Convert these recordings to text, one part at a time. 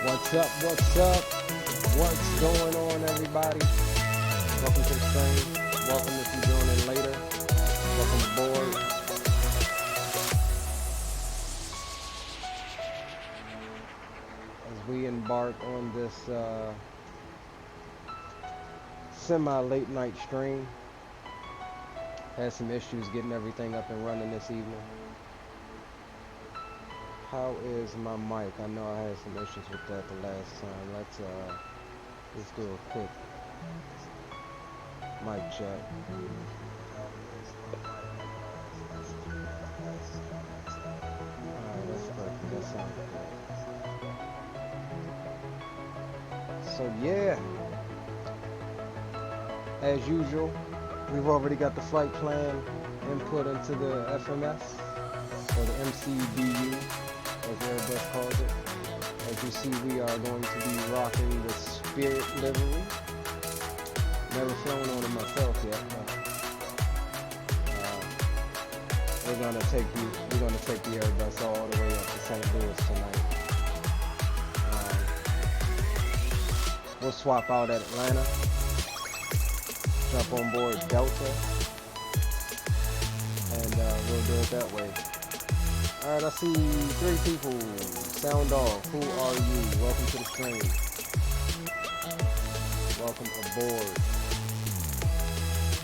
What's up? What's up? What's going on, everybody? Welcome to the stream. Welcome if you join in later. Welcome aboard. As we embark on this semi-late night stream. Had some issues getting everything up and running this evening. How is my mic? I know I had some issues with that the last time. Let's do a quick mic check. Alright, that's perfect. That sounds good. So yeah, as usual, we've already got the flight plan input into the FMS, or the MCBU, as Airbus calls it. As you see, we are going to be rocking the Spirit livery. Never flown on it myself yet, but we're gonna take the Airbus all the way up to St. Louis tonight. We'll swap out at Atlanta, jump on board Delta, and we'll do it that way. Alright, I see 3 people. Sound off. Who are you? Welcome to the stream. Welcome aboard.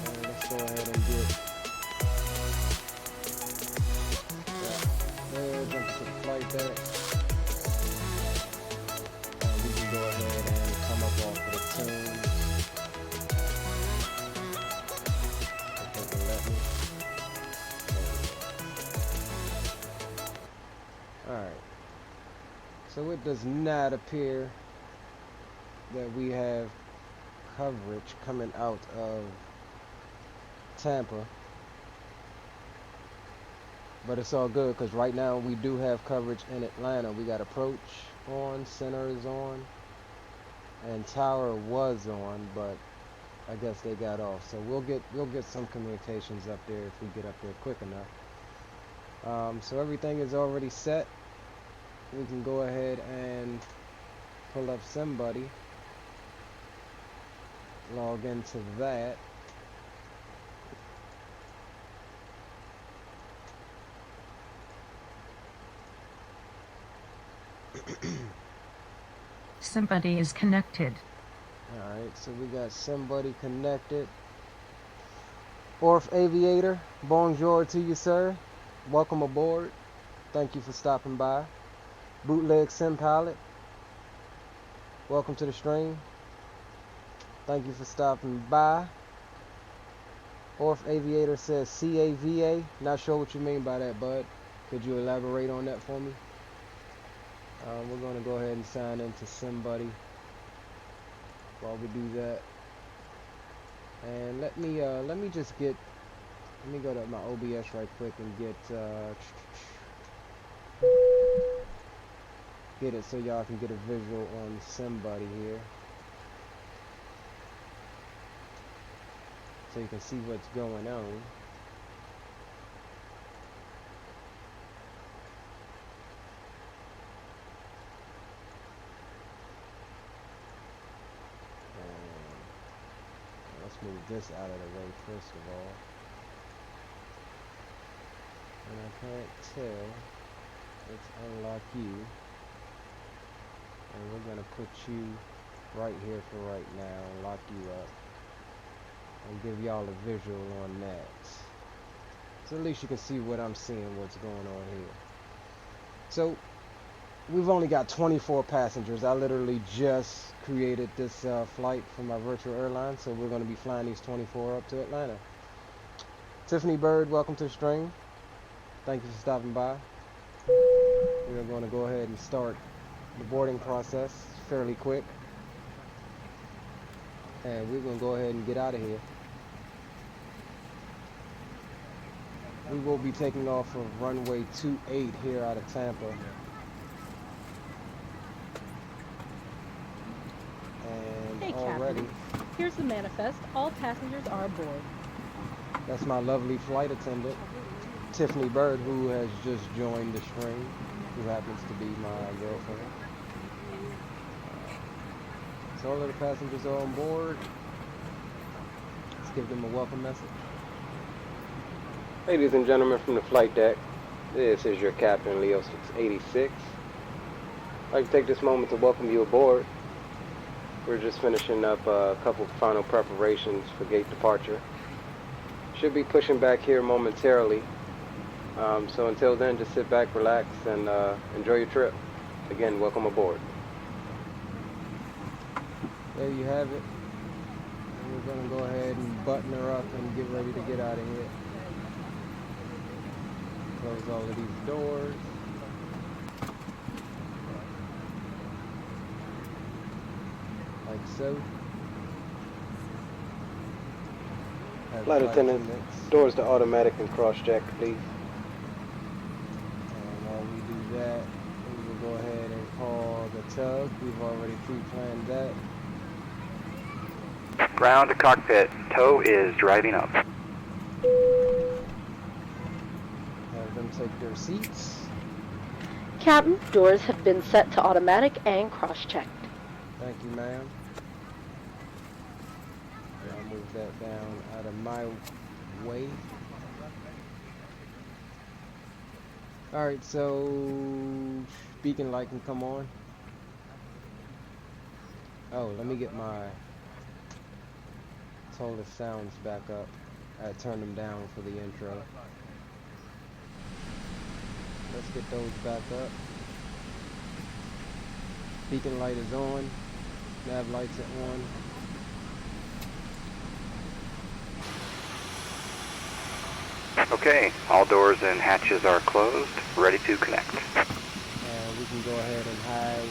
Alright, let's go ahead and get that there. Jump into the flight deck. And we can go ahead and come up off of the tunes. If they can let me. Alright, so it does not appear that we have coverage coming out of Tampa, but it's all good because right now we do have coverage in Atlanta. We got approach on, center is on, and tower was on, but I guess they got off. So we'll get some communications up there if we get up there quick enough. So everything is already set. We can go ahead and pull up Simbuddy, log into that. Simbuddy is connected. Alright, so we got Simbuddy connected. Orf Aviator, bonjour to you, sir. Welcome aboard. Thank you for stopping by. Bootleg Sim Pilot, welcome to the stream. Thank you for stopping by. Orf Aviator says CAVA. Not sure what you mean by that, bud. Could you elaborate on that for me? We're going to go ahead and sign into Simbuddy while we do that. And let me go to my OBS right quick and get it so y'all can get a visual on Simbuddy here, so you can see what's going on. Let's move this out of the way first of all. And I can't tell. Let's unlock you. And we're going to put you right here for right now, lock you up, and give y'all a visual on that. So at least you can see what I'm seeing, what's going on here. So we've only got 24 passengers. I literally just created this flight for my virtual airline, so we're going to be flying these 24 up to Atlanta. Tiffany Bird, welcome to the stream. Thank you for stopping by. We're going to go ahead and start the boarding process fairly quick, and we're going to go ahead and get out of here. We will be taking off of runway 28 here out of Tampa, and hey, already Captain. Here's the manifest. All passengers are aboard. That's my lovely flight attendant, Tiffany Bird, who has just joined the stream, who happens to be my girlfriend. So all of the passengers are on board. Let's give them a welcome message. Ladies and gentlemen from the flight deck, this is your captain, Leo 686. I'd like to take this moment to welcome you aboard. We're just finishing up a couple final preparations for gate departure. Should be pushing back here momentarily. So until then, just sit back, relax, and enjoy your trip. Again, welcome aboard. There you have it. And we're going to go ahead and button her up and get ready to get out of here. Close all of these doors. Like so. Have Flight attendants, doors to automatic and cross-check, please. And while we do that, we will go ahead and call the tug. We've already pre-planned that. Ground to cockpit. Tow is driving up. Have them take their seats. Captain, doors have been set to automatic and cross-checked. Thank you, ma'am. I'll move that down out of my way. Alright, so beacon light can come on. Oh, let me get my Toliss sounds back up. I turned them down for the intro. Let's get those back up. Beacon light is on. Nav lights are on. Okay, all doors and hatches are closed, ready to connect. And we can go ahead and hide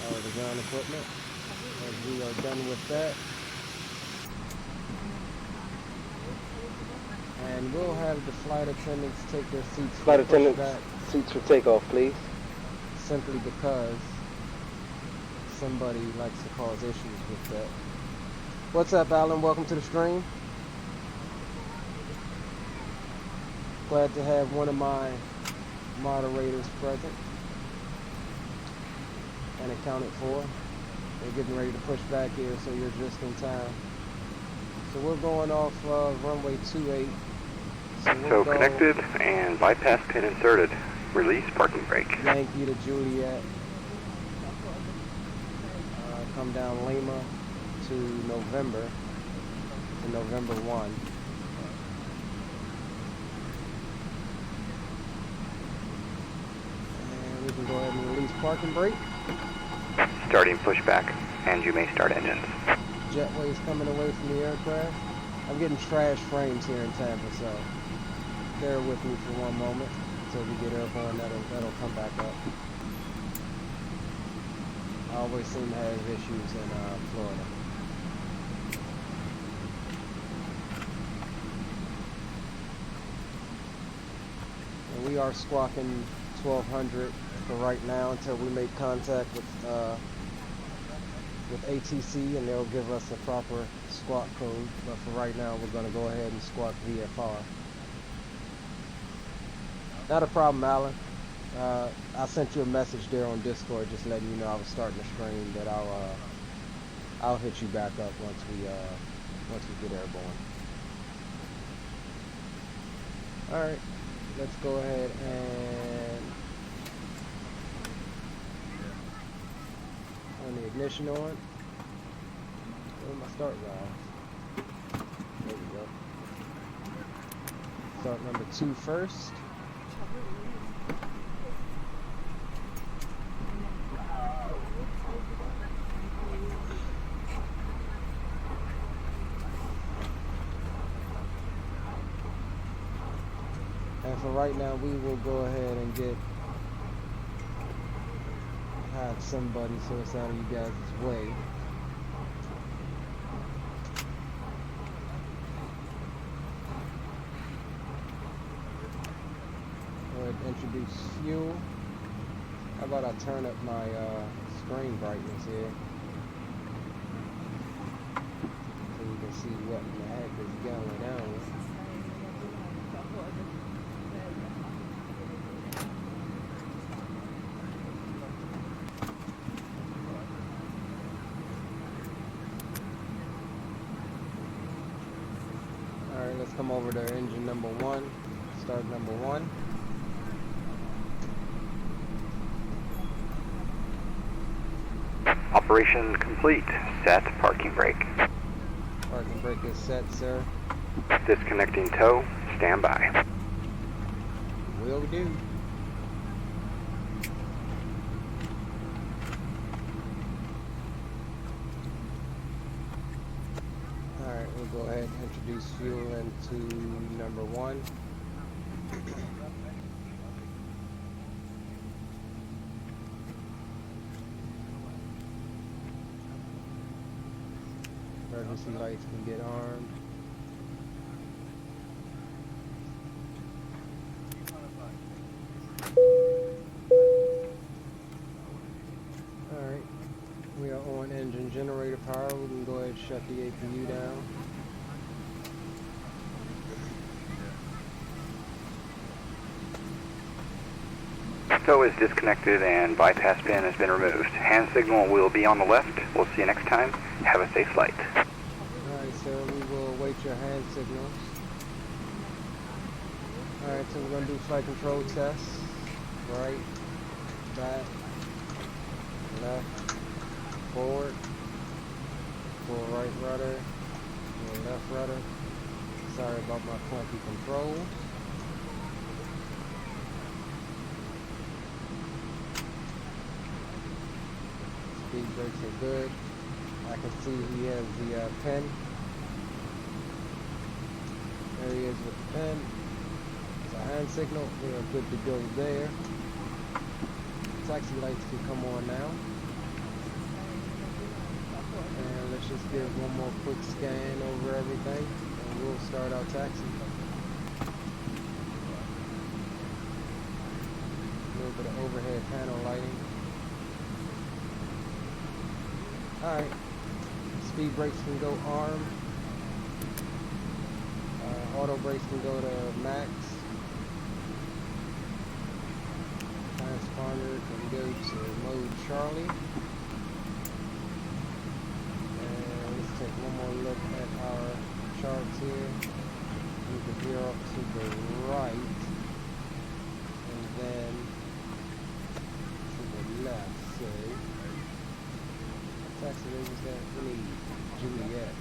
all the ground equipment as we are done with that. And we'll have the flight attendants take their seats. Flight attendants, seats for takeoff, please. Simply because somebody likes to cause issues with that. What's up, Alan? Welcome to the stream. Glad to have one of my moderators present and accounted for. They're getting ready to push back here, so you're just in time. So we're going off runway 28. So connected and bypass pin inserted. Release parking brake. Yankee to Juliet. Come down Lima to November 1. And we can go ahead and release parking brake. Starting pushback, and you may start engines. Jetways coming away from the aircraft. I'm getting trash frames here in Tampa, so bear with me for one moment until we get airborne. That'll come back up. I always seem to have issues in Florida. And we are squawking 1200 for right now until we make contact with ATC, and they'll give us a proper squawk code. But for right now, we're going to go ahead and squawk VFR. Not a problem, Alan. I sent you a message there on Discord, just letting you know I was starting the stream. That I'll hit you back up once we get airborne. All right, let's go ahead and turn the ignition on. Where's my start valve? There we go. Start number 2 first. And for right now, we will go ahead and hide somebody so it's out of you guys' way. Go ahead and introduce fuel. How about I turn up my screen brightness here so you can see what in the heck is going on. come over to engine number 1, start number 1. Operation complete. Set parking brake. Parking brake is set, sir. Disconnecting tow. Stand by. Will do. Alright, we'll go ahead and introduce fuel into number 1. Emergency lights can get armed. Alright, we are on engine generator power. We can go ahead and shut the APU down. Tow is disconnected and bypass pin has been removed. Hand signal will be on the left. We'll see you next time. Have a safe flight. Alright, sir, we will await your hand signals. Alright, so we're going to do flight control tests. Right, back, left, forward, full right rudder, full left rudder. Sorry about my clunky controls. Speed brakes are good. I can see he has the pen. There he is with the pen. It's a hand signal. We are good to go there. Taxi lights can come on now. And let's just give one more quick scan over everything and we'll start our taxi. A little bit of overhead panel lighting. Alright, speed brakes can go armed. Auto brakes can go to max. Transponder can go to mode Charlie. And let's take one more look at our charts here. Move the gear up to the right. And then to the left, say. Taxi range is that? We need Juliet.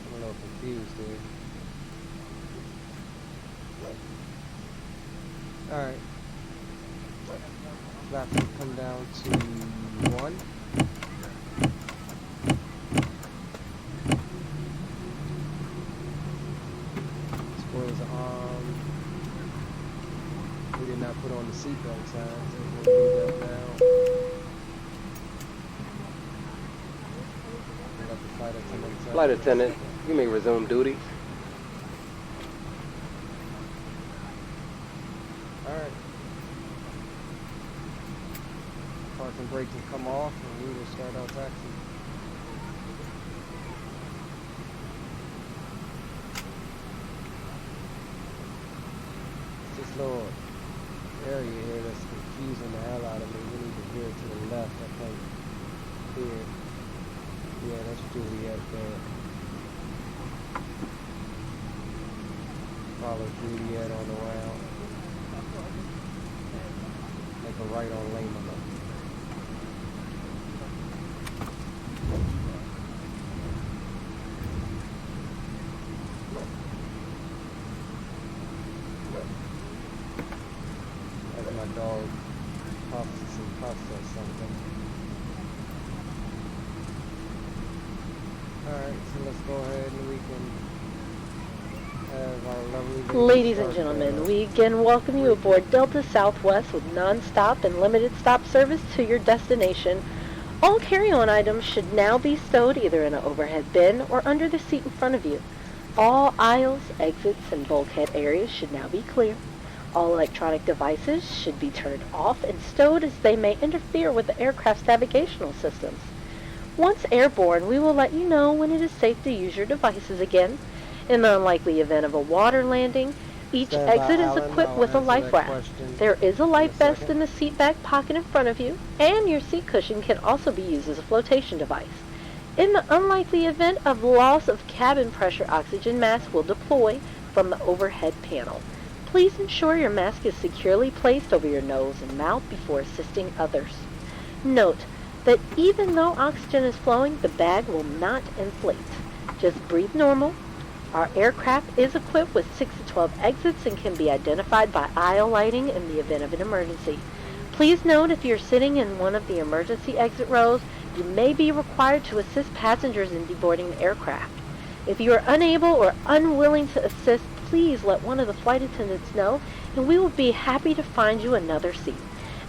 I'm a little confused here. Alright. Flaps will come down to 1. Spoilers are armed. We did not put on the seatbelt signs, so we'll do that now. We got the flight attendant. Flight attendant, you may resume duties. Alright. Parking brake can come off and we will start our taxi. This little area here that's confusing the hell out of me. We need to veer to the left, I think. Here. Yeah, that's Juliet there. Follow Juliet on the route. Make a right on Lehman. My dog puffs and puffs or something. Alright, so let's go ahead and we can have our lovely Ladies and gentlemen, we again welcome you aboard Delta Southwest with non-stop and limited stop service to your destination. All carry-on items should now be stowed either in an overhead bin or under the seat in front of you. All aisles, exits, and bulkhead areas should now be clear. All electronic devices should be turned off and stowed as they may interfere with the aircraft's navigational systems. Once airborne, we will let you know when it is safe to use your devices again. In the unlikely event of a water landing, each Stand by, exit is Alan. equipped I'll with a answer life that raft. question There is a in life vest second. in the seat back pocket in front of you, and your seat cushion can also be used as a flotation device. In the unlikely event of loss of cabin pressure, oxygen masks will deploy from the overhead panel. Please ensure your mask is securely placed over your nose and mouth before assisting others. Note that even though oxygen is flowing, the bag will not inflate. Just breathe normal. Our aircraft is equipped with 6 to 12 exits and can be identified by aisle lighting in the event of an emergency. Please note if you're sitting in one of the emergency exit rows, you may be required to assist passengers in deboarding the aircraft. If you are unable or unwilling to assist, please let one of the flight attendants know, and we will be happy to find you another seat.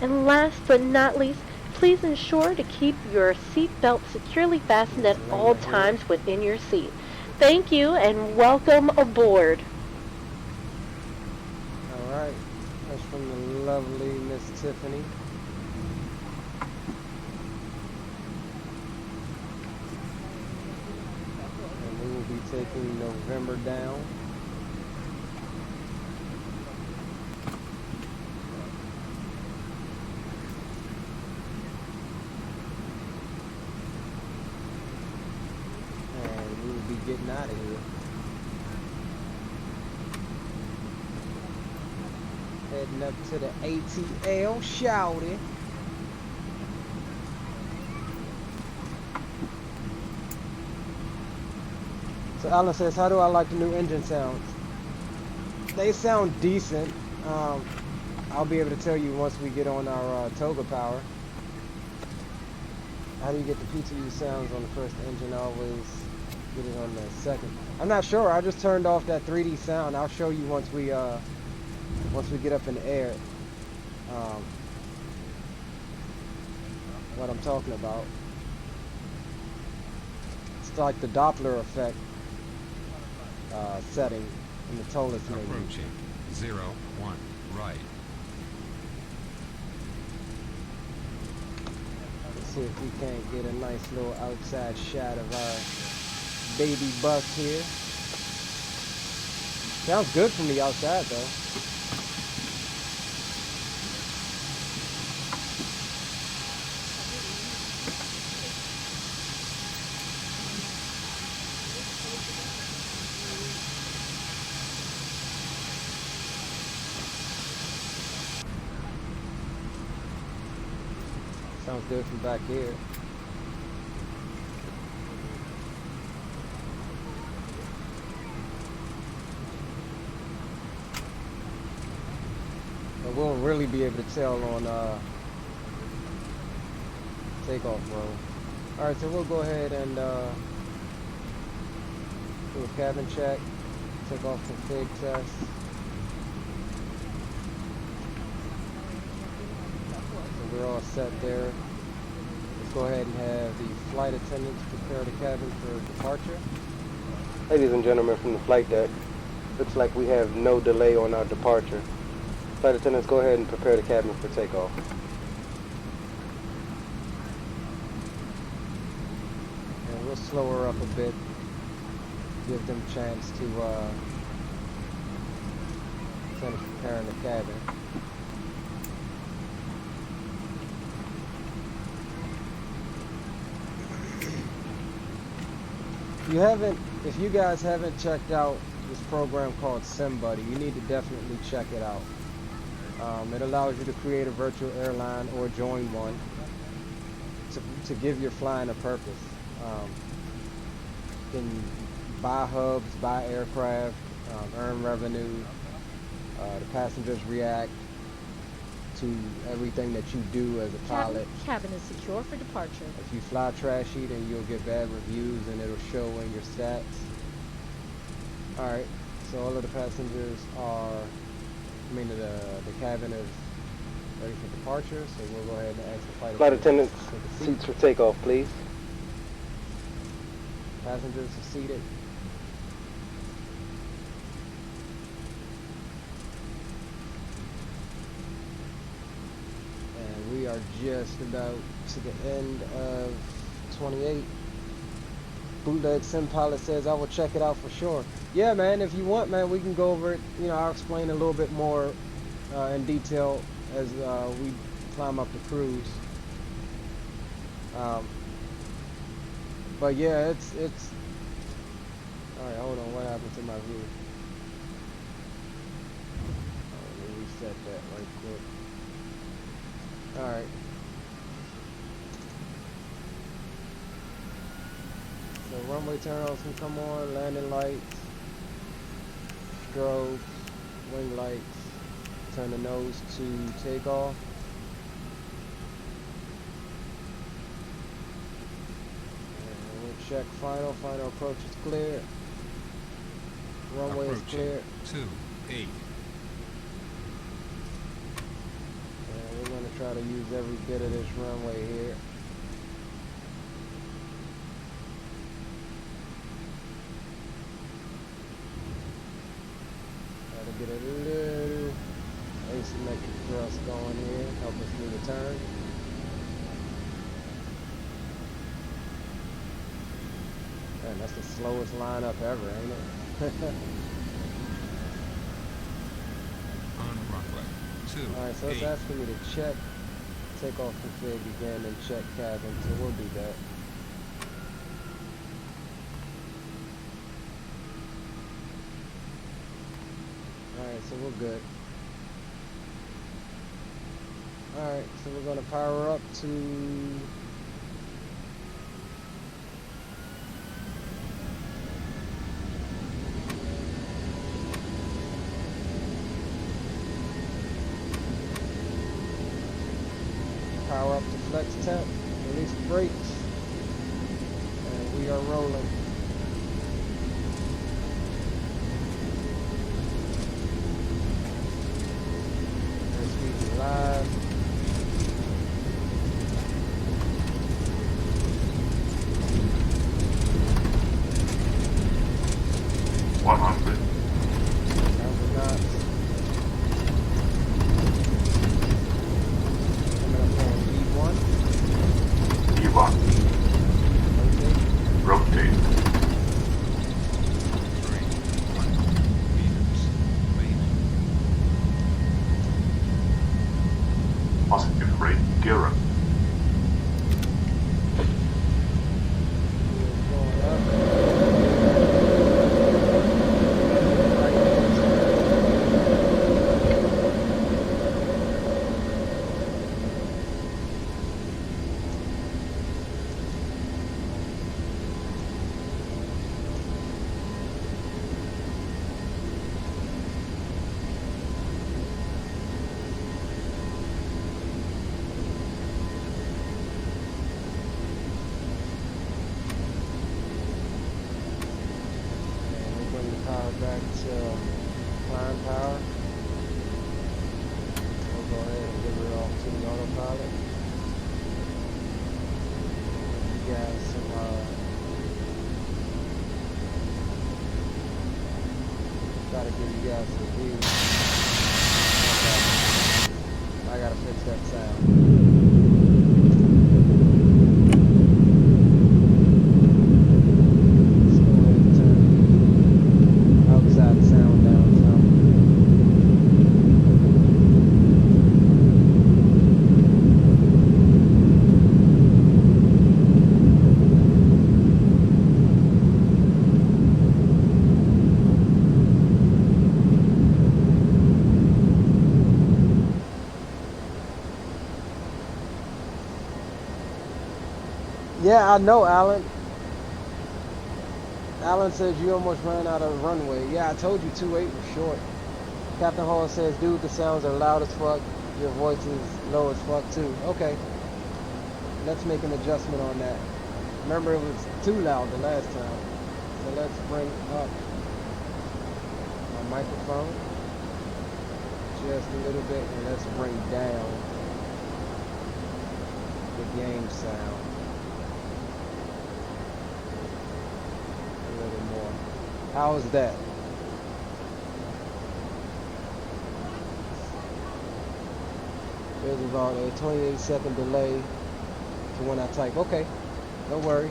And last but not least, please ensure to keep your seat belt securely fastened at all times within your seat. Thank you and welcome aboard. All right. That's from the lovely Miss Tiffany. And we will be taking November down. And we will be getting out of here. Heading up to the ATL, shouty. So Alan says, how do I like the new engine sounds? They sound decent. I'll be able to tell you once we get on our Toga power. How do you get the PTU sounds on the first engine? I always get it on the second. I'm not sure. I just turned off that 3D sound. I'll show you once we get up in the air. What I'm talking about. It's like the Doppler effect setting in the Toliss menu. Approaching 0, 1, right. Let's see if we can't get a nice little outside shot of our baby buck here. Sounds good from the outside though. Sounds good from back here. But we'll really be able to tell on takeoff roll. Alright, so we'll go ahead and do a cabin check, take off config test. So we're all set there. Let's go ahead and have the flight attendants prepare the cabin for departure. Ladies and gentlemen from the flight deck, looks like we have no delay on our departure. Flight attendants, go ahead and prepare the cabin for takeoff. And we'll slow her up a bit, give them a chance to finish preparing the cabin. If you guys haven't checked out this program called Simbuddy, you need to definitely check it out. It allows you to create a virtual airline or join one to give your flying a purpose. You can buy hubs, buy aircraft, earn revenue. The passengers react to everything that you do as a pilot. Cabin is secure for departure. If you fly trashy, then you'll get bad reviews and it'll show in your stats. Alright, so all of the passengers the cabin is ready for departure, so we'll go ahead and ask the Flight attendants, seats for takeoff, please. Passengers are seated. And we are just about to the end of 28. Bootleg Sim Pilot says, I will check it out for sure. Yeah, man, if you want, man, we can go over it. You know, I'll explain a little bit more in detail as we climb up the cruise. But yeah, it's. All right, hold on. What happened to my view? Let me reset that right quick. All right. So runway turn-ons can come on. Landing lights, strobes, wing lights. Turn the nose to takeoff. And we'll check final. Final approach is clear. Runway is clear. 28. And we're going to try to use every bit of this runway here. Try to get a little asymmetric thrust going here. Help us through the turn. Man, that's the slowest lineup ever, ain't it? On runway 28. Alright, so it's asking me to check takeoff config again and check cabin, so we'll do that. Alright, so we're good. Alright, so we're going to power up to... Power up to flex temp, release brakes, and we are rolling. Airspeed is live. Back to climb power. We'll go ahead and give it off to the autopilot. You guys some try to give you guys some view. Okay. I gotta fix that sound. Yeah, I know, Alan. Alan says you almost ran out of runway. Yeah, I told you 2.8 was short. Captain Hall says, dude, the sounds are loud as fuck. Your voice is low as fuck, too. Okay. Let's make an adjustment on that. Remember, it was too loud the last time. So let's bring up my microphone just a little bit, and let's bring down the game sound. How is that? There's about a 28-second delay to when I type. Okay, no worries.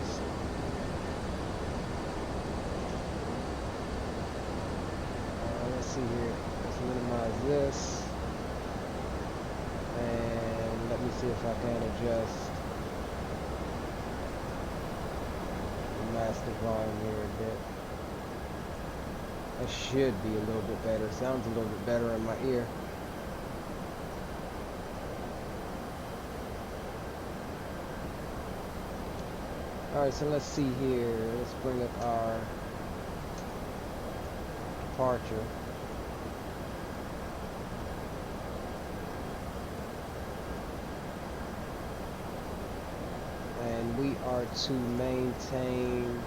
as this. And let me see if I can adjust the master volume here a bit. That should be a little bit better. Sounds a little bit better in my ear. Alright, so let's see here. Let's bring up our departure. And we are to maintain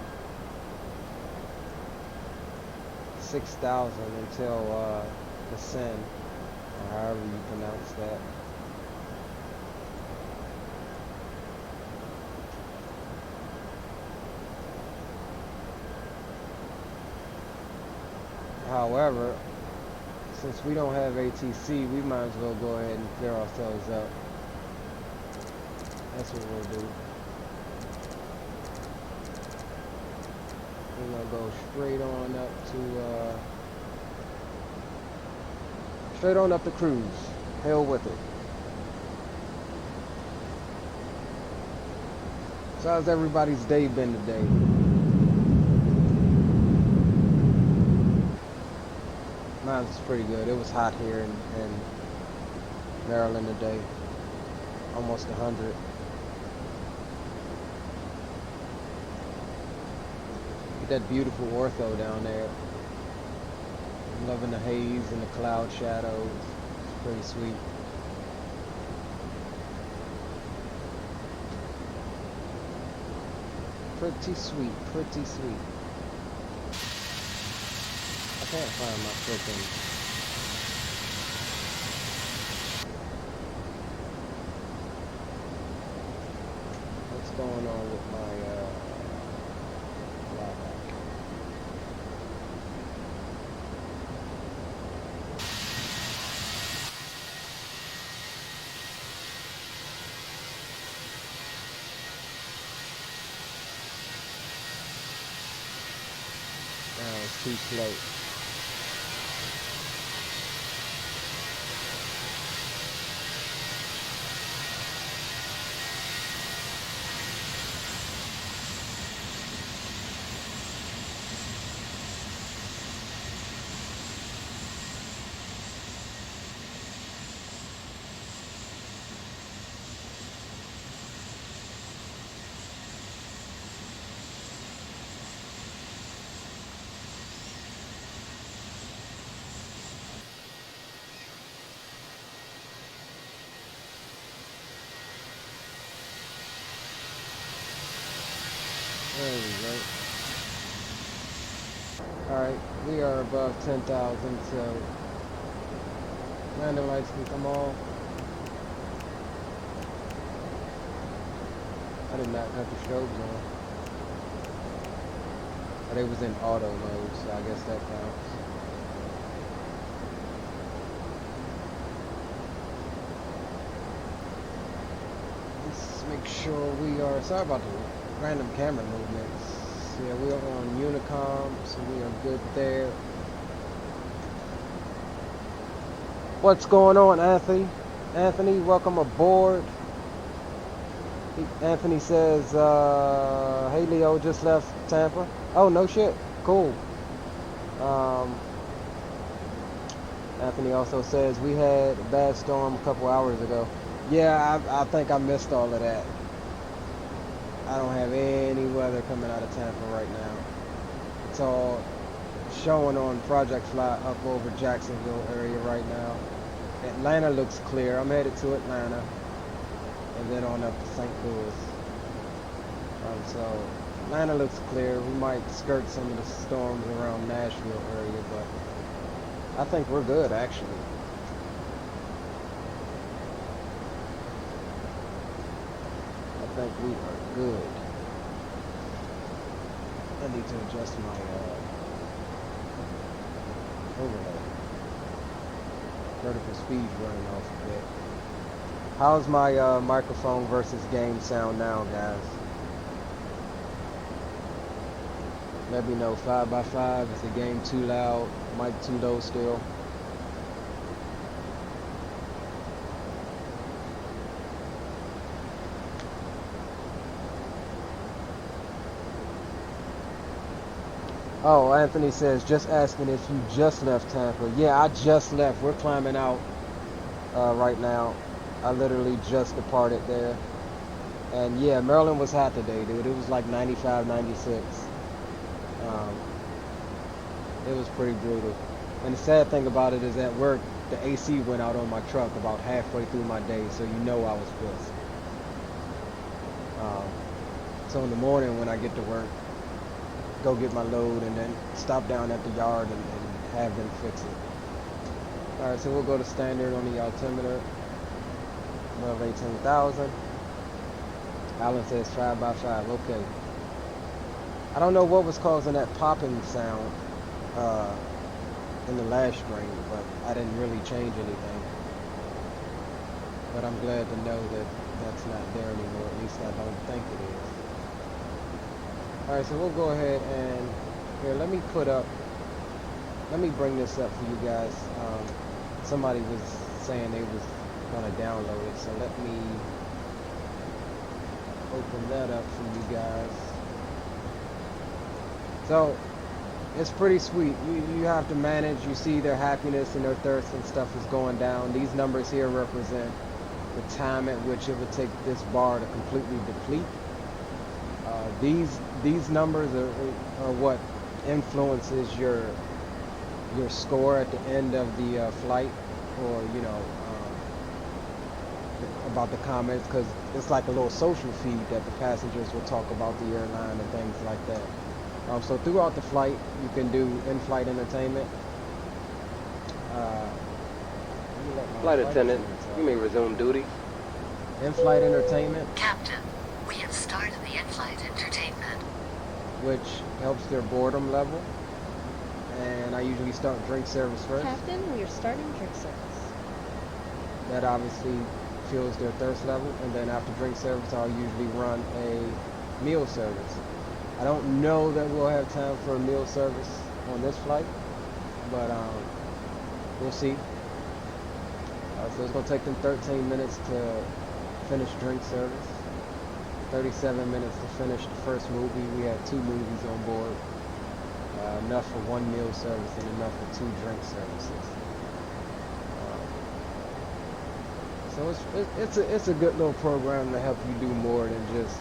6,000 until ascend, or however you pronounce that. However, since we don't have ATC, we might as well go ahead and clear ourselves up. That's what we'll do. We're gonna go straight on up to straight on up the cruise. Hell with it. So how's everybody's day been today? Mine's pretty good. It was hot here in Maryland today. Almost 100. That beautiful Ortho down there. I'm loving the haze and the cloud shadows. It's pretty sweet. Pretty sweet, pretty sweet. I can't find my freaking... What's going on with my it's too slow. There we go. Alright, we are above 10,000, so landing lights can come on. I did not cut the strobes on. But they was in auto mode, so I guess that counts. Let's make sure we are, sorry about the random camera movements. Yeah, we are on Unicom, so we are good there. What's going on, Anthony? Anthony, welcome aboard. Anthony says, hey Leo, just left Tampa. Oh, no shit. Cool. Anthony also says, we had a bad storm a couple hours ago. Yeah, I think I missed all of that. I don't have any weather coming out of Tampa right now. It's all showing on Project Fly up over Jacksonville area right now. Atlanta looks clear. I'm headed to Atlanta and then on up to St. Louis. So Atlanta looks clear. We might skirt some of the storms around Nashville area, but I think we're good actually. I think we are good. I need to adjust my overlay. Vertical speed's running off a bit. How's my microphone versus game sound now, guys? Let me know. 5x5. Is the game too loud? Mic too low still? Oh, Anthony says, just asking if you just left Tampa. Yeah, I just left. We're climbing out right now. I literally just departed there. And yeah, Maryland was hot today, dude. It was like 95, 96. Um, it was pretty brutal. And the sad thing about it is at work, the AC went out on my truck about halfway through my day, so you know I was pissed. So in the morning when I get to work, go get my load and then stop down at the yard and have them fix it. Alright, so we'll go to standard on the altimeter, above 18,000. Alan says 5x5, okay. I don't know what was causing that popping sound in the last stream, but I didn't really change anything. But I'm glad to know that that's not there anymore, at least I don't think it is. Alright, so we'll go ahead and, here, let me bring this up for you guys. Somebody was saying they was going to download it, so let me open that up for you guys. So, it's pretty sweet. You have to manage, you see their happiness and their thirst and stuff is going down. These numbers here represent the time at which it would take this bar to completely deplete. These numbers are what influences your score at the end of the flight, or you know, about the comments, because it's like a little social feed that the passengers will talk about the airline and things like that. So throughout the flight, you can do in-flight entertainment. Flight attendant, you may resume duty. In-flight entertainment. Captain, we have started the in-flight entertainment. Which helps their boredom level. And I usually start drink service first. Captain, we are starting drink service. That obviously fuels their thirst level. And then after drink service, I'll usually run a meal service. I don't know that we'll have time for a meal service on this flight, but we'll see. So it's going to take them 13 minutes to finish drink service, 37 minutes to finish the first movie. We had 2 movies on board, enough for 1 meal service and enough for 2 drink services. So it's a good little program to help you do more than just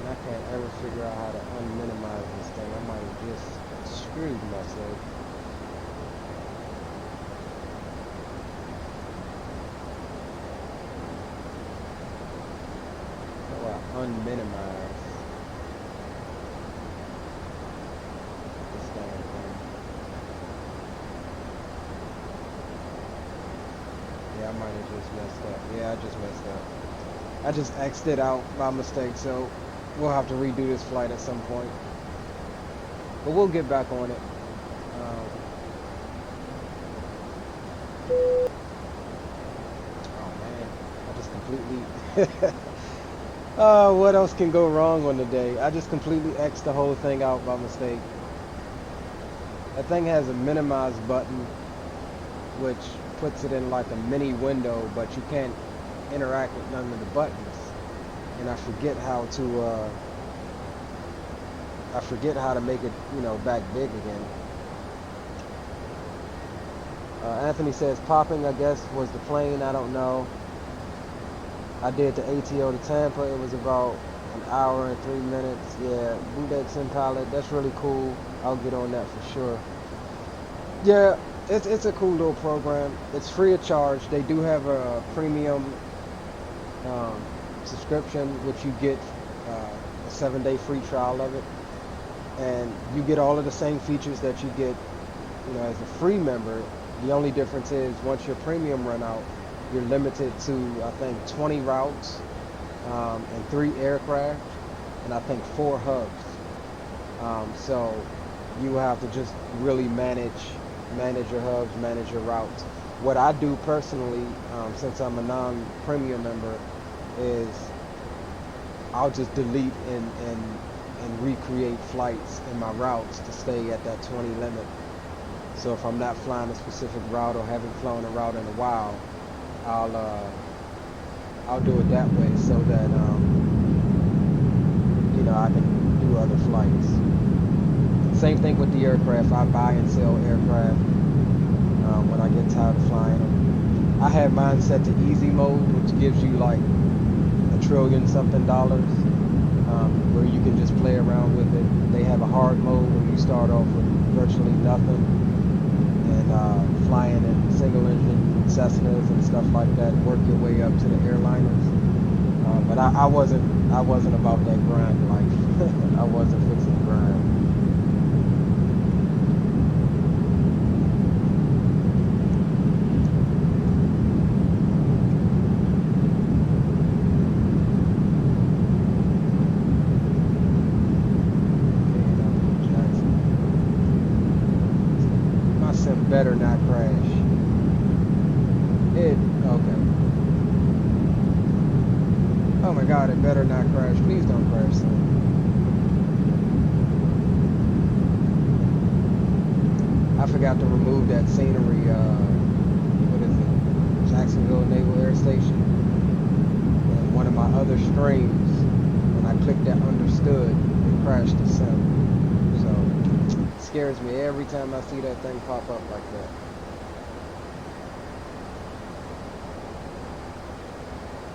I can't ever figure out how to unminimize this thing. I might have just screwed myself. How do I unminimize this damn thing? Yeah, I might have just messed up. Yeah, I just messed up. I just X'd it out by mistake, so we'll have to redo this flight at some point. But we'll get back on it. Oh man, I just completely... what else can go wrong on the day? I just completely X'd the whole thing out by mistake. That thing has a minimize button, which puts it in like a mini window, but you can't interact with none of the buttons. And I forget how to make it, you know, back big again. Anthony says popping, I guess, was the plane. I don't know. I did the ATO to Tampa. It was about an hour and 3 minutes. Yeah, Budex Impallet. That's really cool. I'll get on that for sure. Yeah, it's a cool little program. It's free of charge. They do have a premium subscription, which you get a 7-day free trial of it, and you get all of the same features that you get, you know, as a free member. The only difference is once your premium run out, you're limited to, I think, 20 routes and 3 aircraft, and I think 4 hubs. So you have to just really manage your hubs, manage your routes. What I do personally, since I'm a non-premium member, is I'll just delete and recreate flights in my routes to stay at that 20 limit. So if I'm not flying a specific route or haven't flown a route in a while, I'll do it that way so that you know, I can do other flights. Same thing with the aircraft. I buy and sell aircraft when I get tired of flying them. I have mine set to easy mode, which gives you like $1 trillion something where you can just play around with it. They have a hard mode where you start off with virtually nothing and flying in single engine Cessnas and stuff like that, work your way up to the airliners. But I wasn't about that grind life. I wasn't fixing to grind. Better not crash. Okay. Oh my God, it better not crash. Please don't crash, son. I forgot to remove that scenery, what is it? Jacksonville Naval Air Station. And one of my other streams, when I clicked that understood, it crashed the sim. Scares me every time I see that thing pop up like that.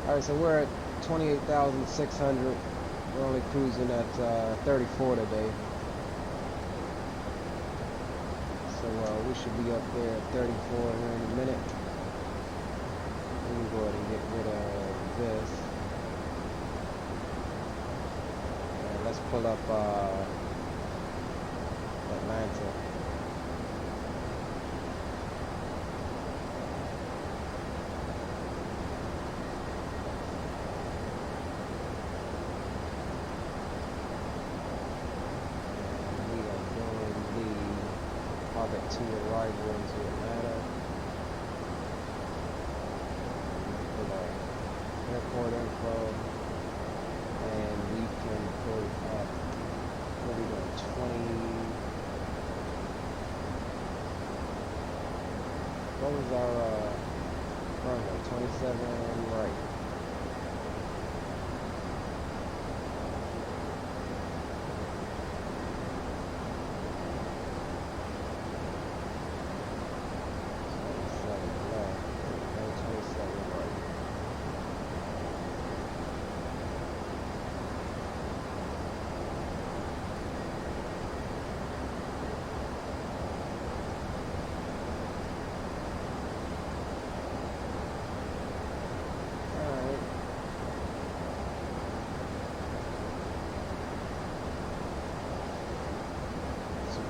Alright, so we're at 28,600. We're only cruising at 34 today. So we should be up there at 34 here in a minute. Let me go ahead and get rid of this. And let's pull up Atlanta. And we are going to be orbit 2 arrival into Atlanta. Put our airport info, and we can put up, what are we doing, 20. What was our runway? 27 right.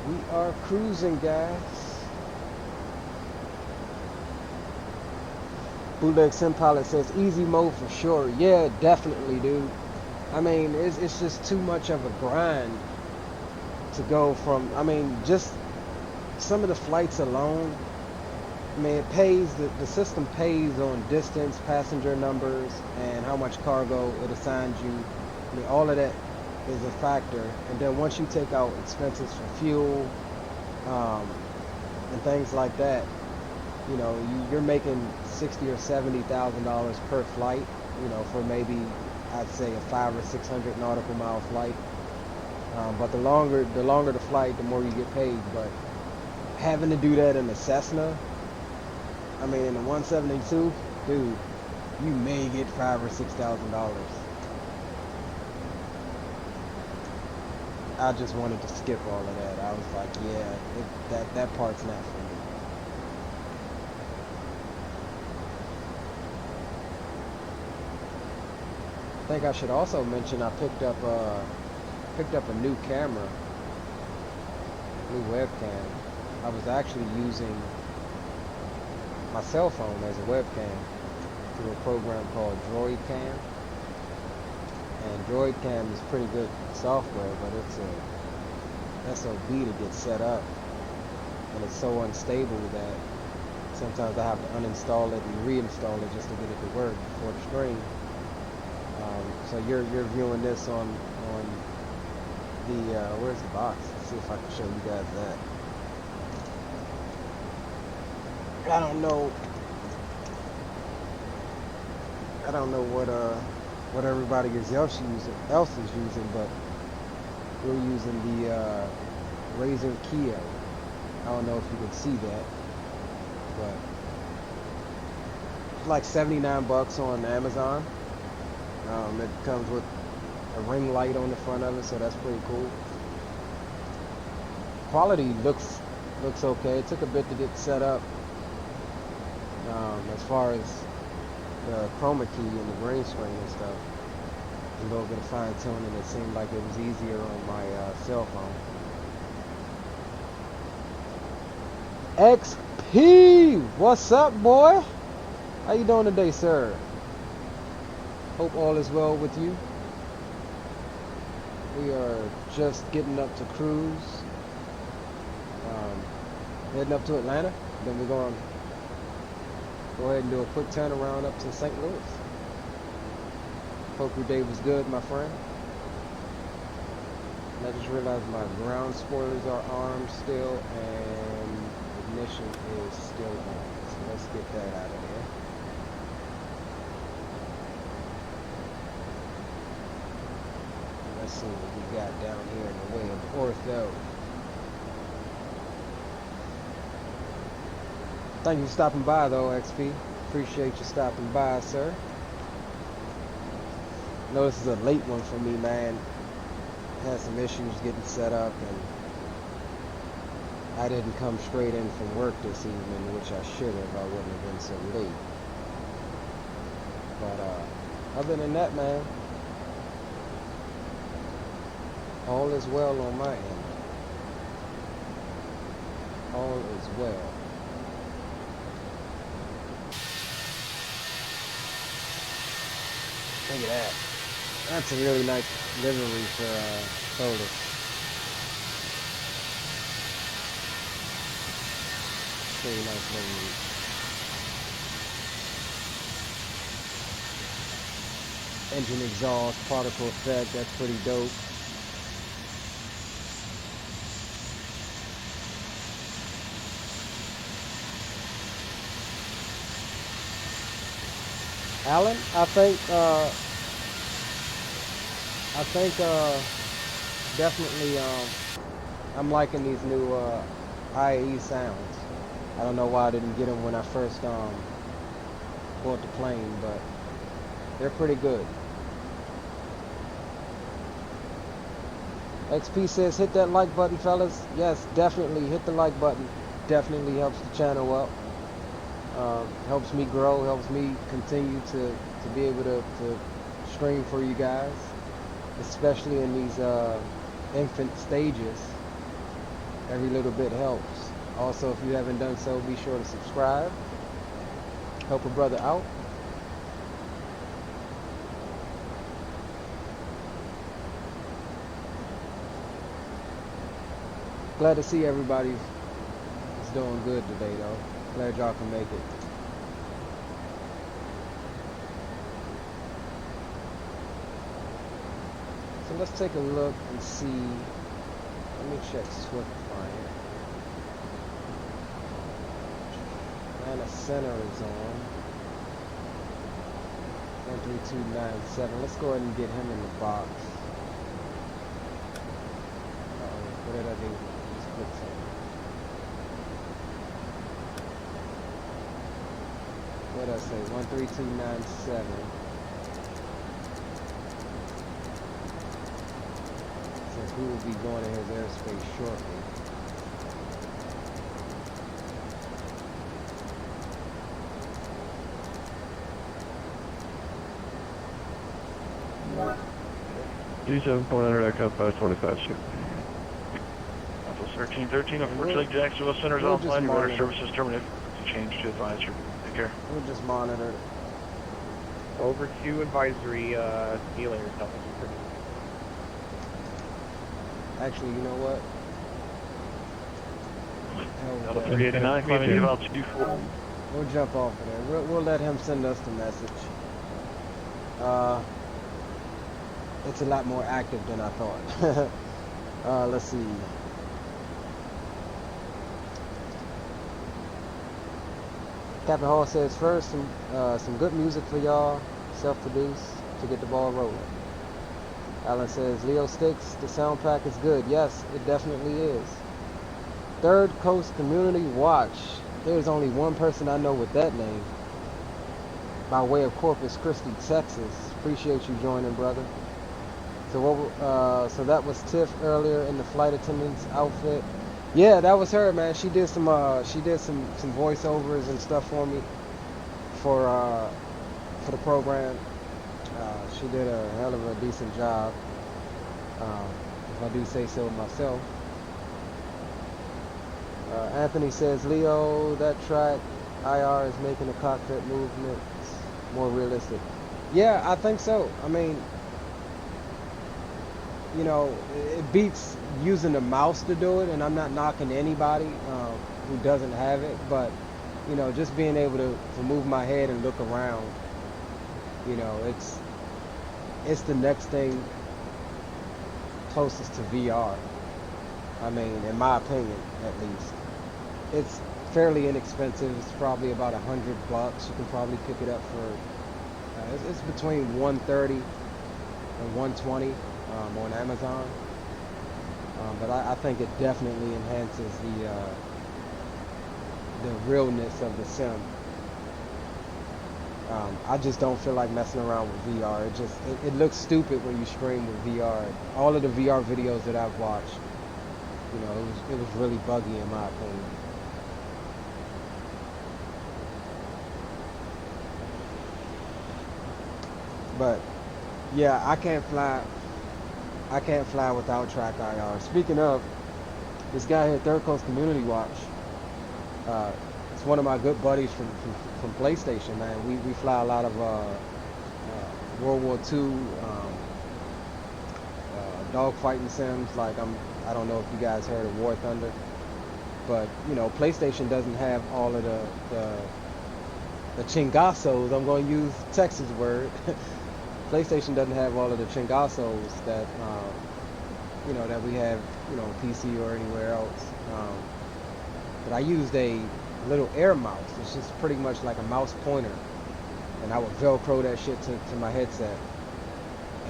We are cruising, guys. Bootleg Sim Pilot says easy mode for sure. Yeah, definitely, dude. I mean, it's just too much of a grind to go from. I mean, just some of the flights alone. I mean, it pays. The system pays on distance, passenger numbers, and how much cargo it assigns you. I mean, all of that is a factor, and then once you take out expenses for fuel and things like that, you know, you're making $60,000 or $70,000 per flight, you know, for maybe I'd say a 500 or 600 nautical mile flight. But the longer the flight, the more you get paid. But having to do that in a Cessna, I mean, in the 172, dude, you may get $5,000 or $6,000. I just wanted to skip all of that. I was like, yeah, that part's not for me. I think I should also mention I picked up a new camera, new webcam. I was actually using my cell phone as a webcam through a program called DroidCam. And DroidCam is pretty good software, but it's a SOB to get set up, and it's so unstable that sometimes I have to uninstall it and reinstall it just to get it to work before the stream. So you're viewing this on the where's the box? Let's see if I can show you guys that. I don't know I don't know what everybody else is using, but we're using the Razer Kia. I don't know if you can see that, but it's like 79 bucks on Amazon. It comes with a ring light on the front of it, so that's pretty cool. Quality looks okay. It took a bit to get set up. As far as the chroma key and the green screen and stuff, a little bit of fine tuning. It seemed like it was easier on my cell phone. XP, what's up, boy? How you doing today, sir? Hope all is well with you. We are just getting up to cruise, heading up to Atlanta. Then we're going to go ahead and do a quick turnaround up to St. Louis. Hope your day was good, my friend. And I just realized my ground spoilers are armed still, and ignition is still on. So let's get that out of there. Let's see what we got down here in the way of Ortho. Thank you for stopping by, though, XP. Appreciate you stopping by, sir. I know this is a late one for me, man. Had some issues getting set up, and I didn't come straight in from work this evening, which I should have. I wouldn't have been so late. But other than that, man, all is well on my end. All is well. Look at that. That's a really nice livery for Toliss. Really nice livery. Engine exhaust, particle effect, that's pretty dope. Alan, I think definitely I'm liking these new IAE sounds. I don't know why I didn't get them when I first bought the plane, but they're pretty good. XP says hit that like button, fellas. Yes, definitely hit the like button. Definitely helps the channel up. Helps me grow, helps me continue to be able to stream for you guys, especially in these infant stages. Every little bit helps. Also, if you haven't done so, be sure to subscribe. Help a brother out. Glad to see everybody is doing good today, though. Glad y'all can make it. So let's take a look and see. Let me check Swift Client. Atlanta Center is on. 13297. Let's go ahead and get him in the box. What did I do? Just click something. What did I say? 13297. So he will be going in his airspace shortly. D7.1 aircraft 525 shoot. 1313, unfortunately, Jacksonville Center is offline. Your radar services terminated. Change to advise you. Take care. We'll just monitor it. Over to advisory, dealer. Actually, you know what? Delta 389, climbing to about 24. We'll jump off of there. We'll let him send us the message. It's a lot more active than I thought. Let's see. Captain Hall says first some good music for y'all. self-produced to get the ball rolling. Alan says, Leo Sticks, the sound pack is good. Yes, it definitely is. Third Coast Community Watch. There's only one person I know with that name. By way of Corpus Christi, Texas. Appreciate you joining, brother. So so that was Tiff earlier in the flight attendant's outfit. Yeah, that was her, man. She did some voiceovers and stuff for me for the program. She did a hell of a decent job, if I do say so myself. Anthony says, Leo, that track IR is making the cockpit movements more realistic. Yeah, I think so. I mean, you know, it beats using the mouse to do it, and I'm not knocking anybody who doesn't have it, but, you know, just being able to move my head and look around, you know, it's the next thing closest to VR. I mean, in my opinion, at least. It's fairly inexpensive. It's probably about $100. You can probably pick it up for, it's between $130 and $120 on Amazon. But I think it definitely enhances the realness of the sim. I just don't feel like messing around with VR. It looks stupid when you stream with VR. All of the VR videos that I've watched, you know, it was really buggy in my opinion. But yeah, I can't fly without track IR. Speaking of, this guy here, Third Coast Community Watch, it's one of my good buddies from PlayStation, man. We fly a lot of World War II dogfighting sims. Like I don't know if you guys heard of War Thunder, but you know, PlayStation doesn't have all of the chingazos. I'm going to use Texas word. PlayStation doesn't have all of the chingazos that you know, that we have, you know, PC or anywhere else. But I used a little air mouse. It's just pretty much like a mouse pointer, and I would Velcro that shit to my headset,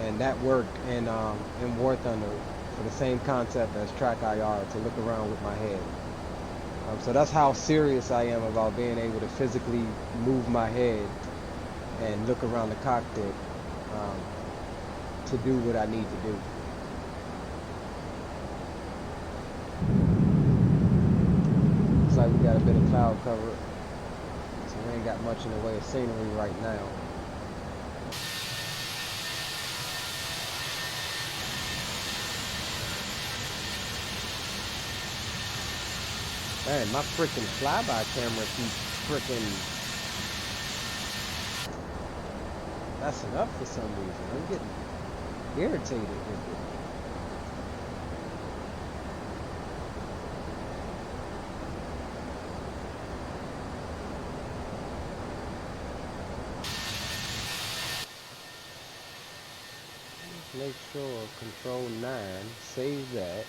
and that worked in War Thunder for the same concept as track IR, to look around with my head. So that's how serious I am about being able to physically move my head and look around the cockpit to do what I need to do. Looks like we got a bit of cloud cover, so we ain't got much in the way of scenery right now. Man, my freaking flyby camera keeps freaking messing up for some reason. I'm getting irritated with it. Make sure Control 9, save that.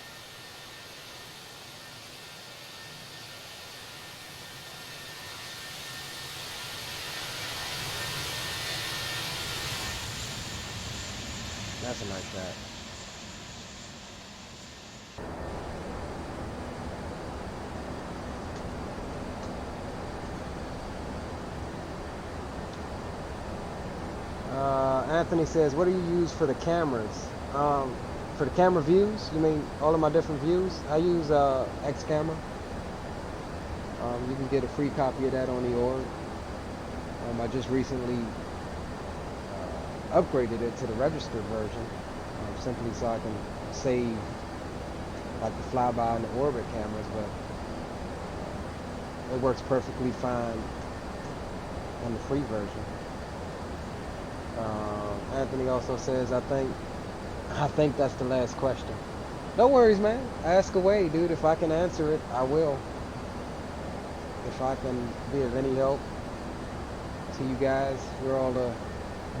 That's a nice shot. Anthony says, what do you use for the cameras? For the camera views? You mean all of my different views? I use X camera. You can get a free copy of that on the org. I just recently upgraded it to the registered version, simply so I can save like the flyby and the orbit cameras, but it works perfectly fine on the free version. Anthony also says, I think that's the last question. No worries, man. Ask away, dude. If I can answer it, I will. If I can be of any help to you guys, we're all a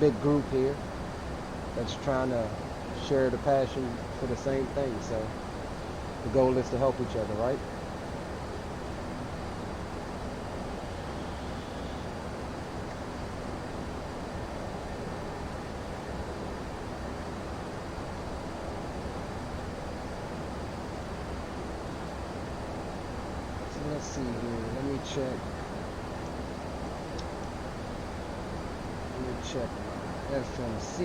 big group here that's trying to share the passion for the same thing. So the goal is to help each other, right? let's see here. Let me check my FMC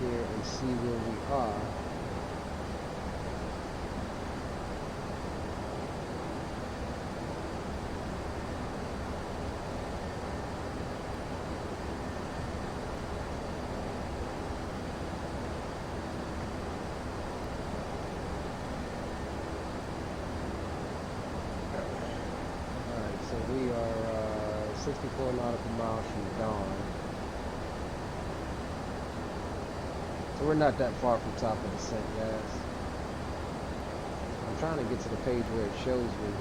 here and see where we are. Alright, so we are 64 nautical miles from dawn. So we're not that far from top of descent, guys. I'm trying to get to the page where it shows me.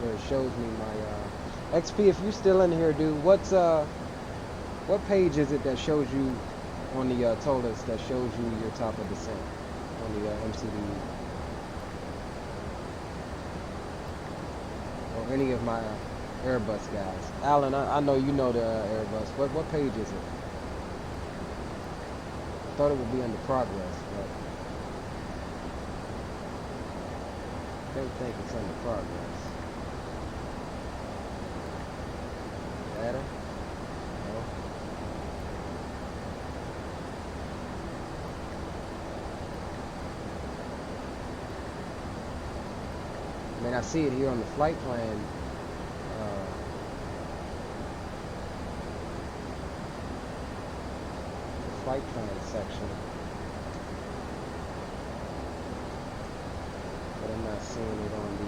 Where it shows me my XP. If you're still in here, dude, what page is it that shows you on the Toliss that shows you your top of descent on the MCD? Or any of my Airbus guys. Alan, I know you know the Airbus. What page is it? I thought it would be under progress, but I don't think it's under progress. Data? No. I mean, I see it here on the flight plan. Flight plan section, but I'm not seeing it on the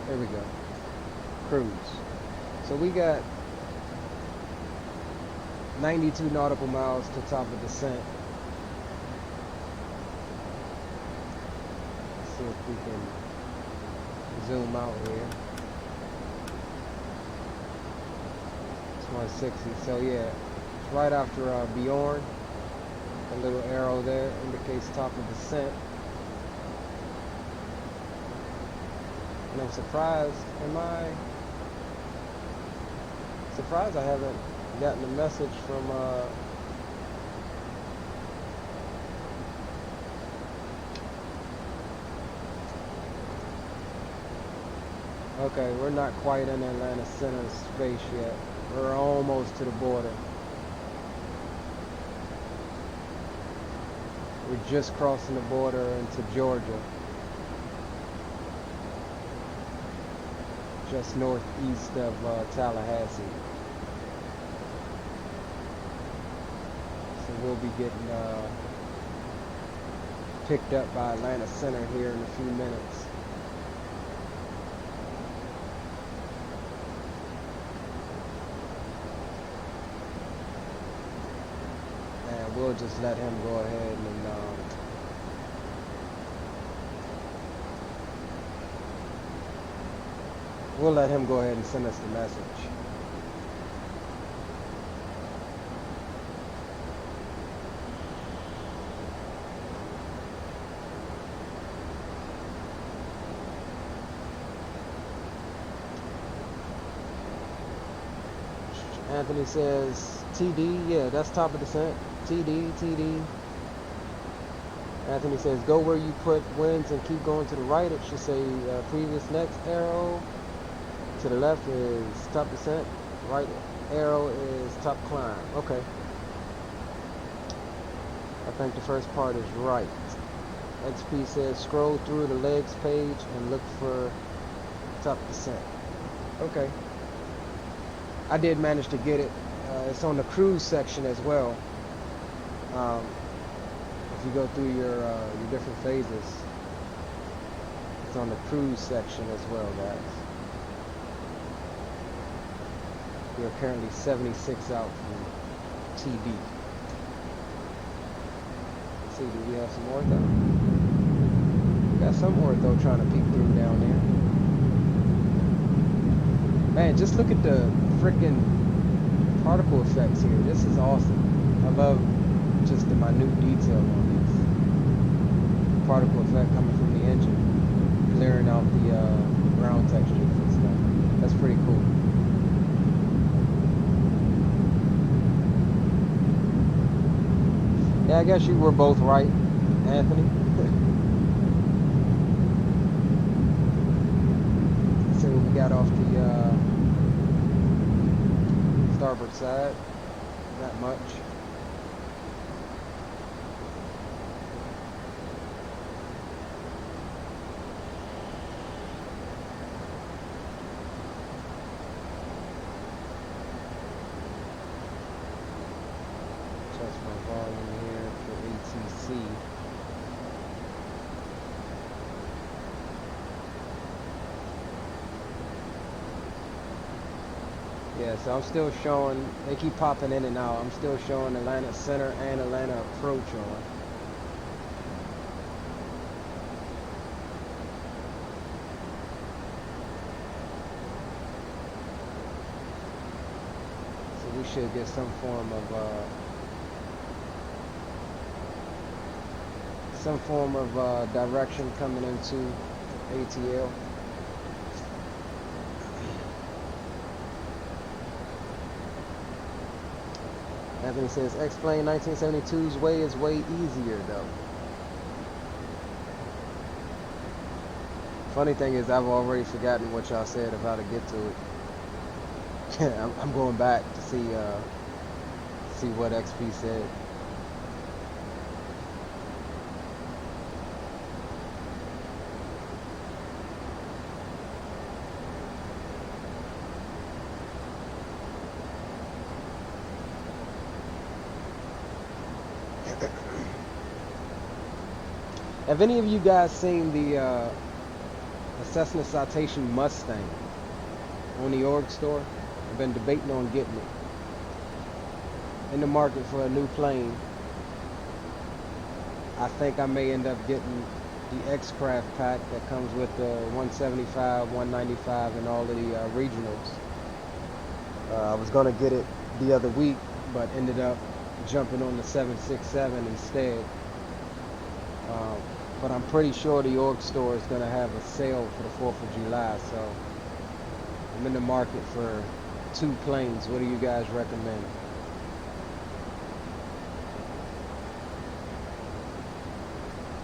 there we go, cruise. So we got 92 nautical miles to top of descent. See if we can zoom out here. It's 160. So yeah, it's right after Bjorn. A little arrow there indicates top of descent. And I'm surprised. Am I surprised I haven't gotten a message from okay, we're not quite in Atlanta Center space yet. We're almost to the border. We're just crossing the border into Georgia. Just northeast of Tallahassee. So we'll be getting picked up by Atlanta Center here in a few minutes. And we'll just let him go ahead and we'll let him go ahead and send us the message. Anthony says TD, yeah, that's top of descent. TD. Anthony says go where you put winds and keep going to the right. It should say previous next arrow. To the left is top descent. Right arrow is top climb. Okay. I think the first part is right. XP says scroll through the legs page and look for top descent. Okay. I did manage to get it. It's on the cruise section as well. If you go through your different phases, it's on the cruise section as well, guys. We are currently 76 out from TD. Let's see, do we have some ortho? We got some ortho trying to peek through down there. Man, just look at the freaking particle effects here. This is awesome. I love just the minute detail on this. Particle effect coming from the engine, clearing out pretty cool. Yeah, I guess you were both right, Anthony. So we got off the starboard side. Not much. Adjust my volume here for ATC. Yeah, so I'm still showing, they keep popping in and out. I'm still showing Atlanta Center and Atlanta Approach on. So we should get some form of direction coming into ATL. Anthony says, explain 1972's way is way easier though. Funny thing is, I've already forgotten what y'all said of how to get to it. I'm going back to see what XP said. Have any of you guys seen the Cessna Citation Mustang on the org store? I've been debating on getting it. In the market for a new plane. I think I may end up getting the X-Craft pack that comes with the 175, 195, and all of the regionals. I was going to get it the other week, but ended up jumping on the 767 instead. But I'm pretty sure the org store is going to have a sale for the 4th of July, so I'm in the market for 2 planes. What do you guys recommend?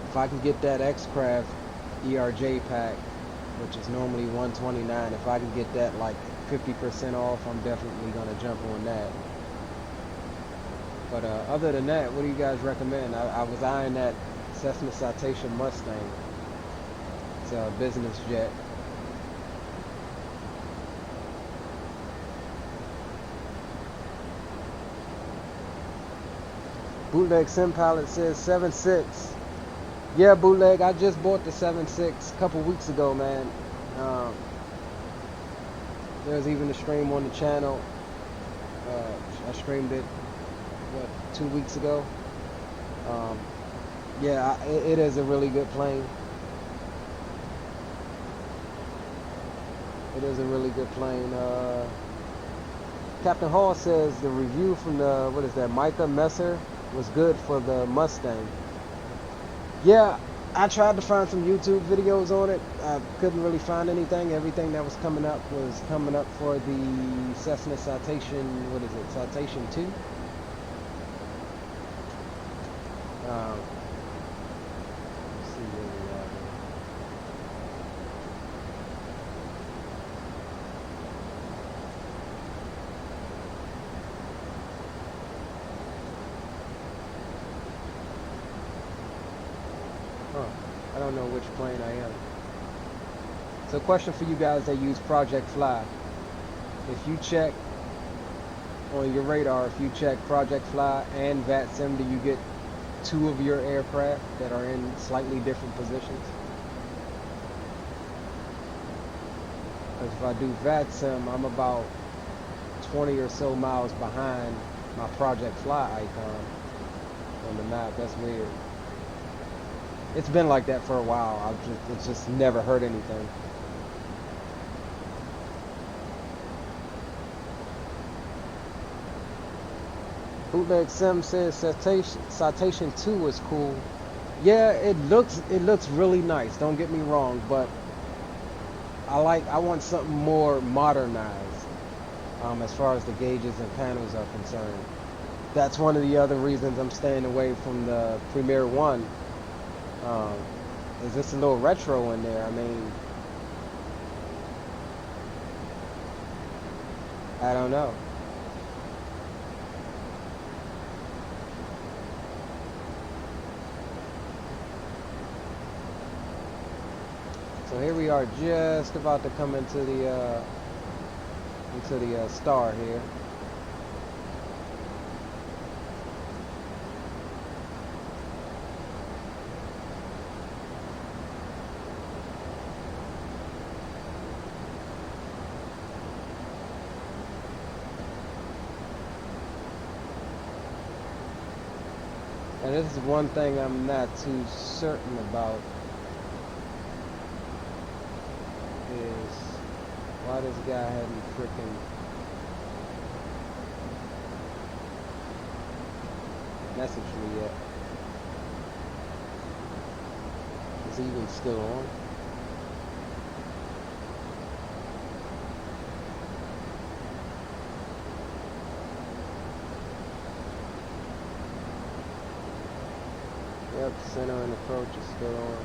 If I can get that X-Craft ERJ pack, which is normally $129, if I can get that like 50% off, I'm definitely going to jump on that. But other than that, what do you guys recommend? I was eyeing that Cessna Citation Mustang. It's a business jet. Bootleg Sim Pilot says 7.6. Yeah, Bootleg, I just bought the 7.6 a couple weeks ago, man. There's even a stream on the channel. I streamed it, 2 weeks ago. Yeah, it is a really good plane. It is a really good plane. Captain Hall says the review from the, what is that, Micah Messer was good for the Mustang. Yeah, I tried to find some YouTube videos on it. I couldn't really find anything. Everything that was coming up for the Cessna Citation, what is it, Citation 2? Let's see where we are. I don't know which plane I am. So question for you guys that use Project Fly. If you check on your radar, if you check Project Fly and Vatsim, do you get 2 of your aircraft that are in slightly different positions? Because if I do Vatsim, I'm about 20 or so miles behind my Project Fly icon on the map. That's weird. It's been like that for a while. It's just never heard anything. Bootleg Sim says Citation 2 is cool. Yeah, it looks really nice. Don't get me wrong, but I want something more modernized as far as the gauges and panels are concerned. That's one of the other reasons I'm staying away from the Premier One. Is this a little retro in there? I mean, I don't know. So here we are, just about to come into the star here. And this is one thing I'm not too certain about, is why this guy hadn't freaking messaged me yet. Is he even still on? Yep, center and approach is still on.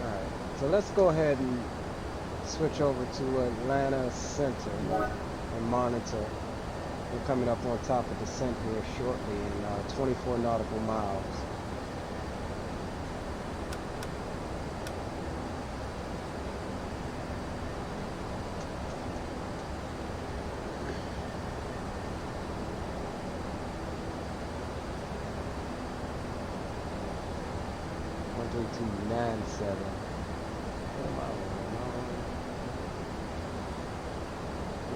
Alright, so let's go ahead and switch over to Atlanta Center and monitor. We're coming up on top of descent here shortly in 24 nautical miles.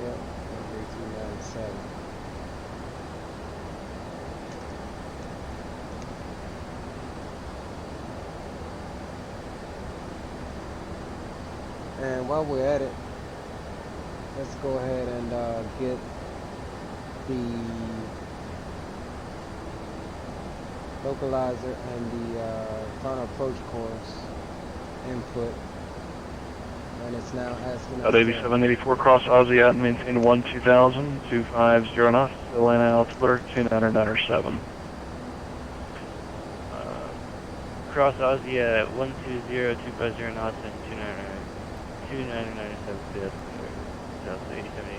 Yep, 13297. And while we're at it, let's go ahead and get the localizer and the final approach course input. And it's now asking us 8784 cross Aussie at maintain 12000, 250 knots, Atlanta altimeter 2997. Cross Aussie at 120, 250 knots and 2997 feet. South 8784.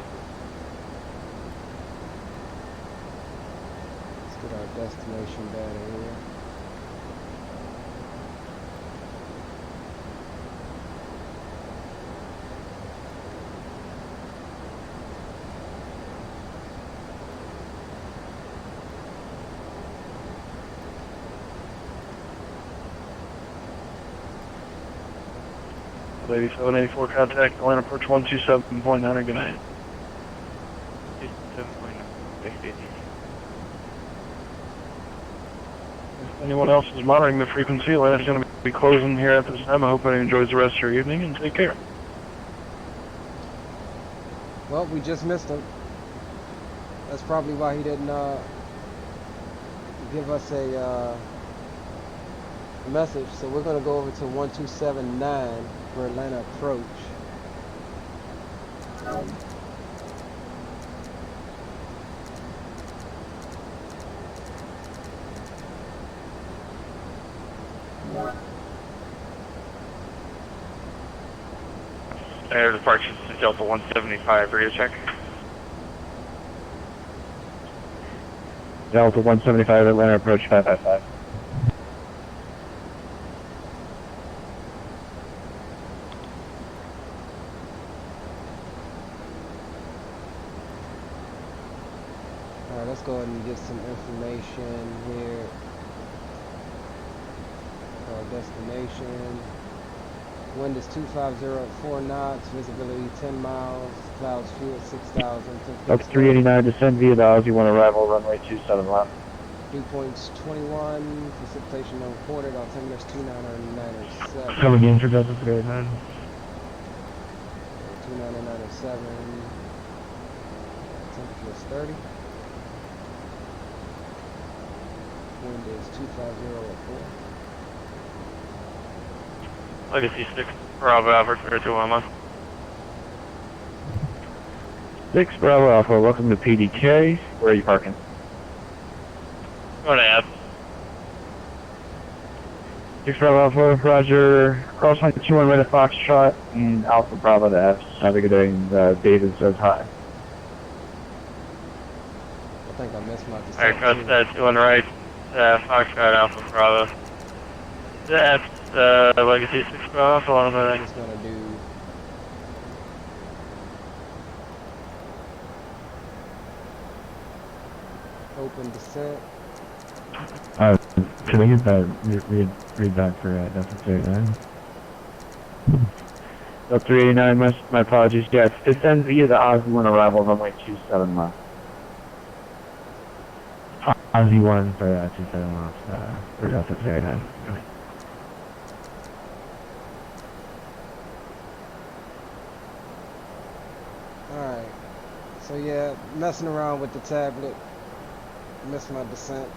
Let's get our destination data here. Lady 784 contact Atlanta approach 127.9, good night. 27.9. If anyone else is monitoring the frequency, Atlanta's going to be closing here at this time. I hope everybody enjoys the rest of your evening and take care. Well, we just missed him. That's probably why he didn't give us a message. So we're going to go over to 1279 for Atlanta approach. Air departure to Delta 175, radio check. Delta 175, Atlanta approach 555. Alright, let's go ahead and get some information here. Our destination. Wind is 250 at 4 knots, visibility 10 miles, clouds few at 6,000. Delta 389, descend via the Aussie 1 arrival, runway 27 left. Dew points 21, precipitation unreported, altimeters 2997. Coming in for Delta 389. 2997. Temperature is 30. Wind is 250 at 4. Legacy 6, Bravo Alpha, 321. 6 Bravo Alpha, welcome to PDK. Where are you parking? Going to F. 6 Bravo Alpha, Roger. Crossline 21 Red Foxtrot and Alpha Bravo to F. Have a good day, and David says hi. I think I missed my descent. Alright, cross that 2 on the right. Foxtrot Alpha Bravo. The F, Legacy 6 Bravo Alpha, on the I'm just gonna do open descent. Can I get that, read that for Delta 389? Delta 389, my apologies, yes. Descend via the Ozzy 1 arrival, runway 27 left. Ozzy 1 for 27 left, for Delta 389. Alright, so yeah, messing around with the tablet, missed my descent.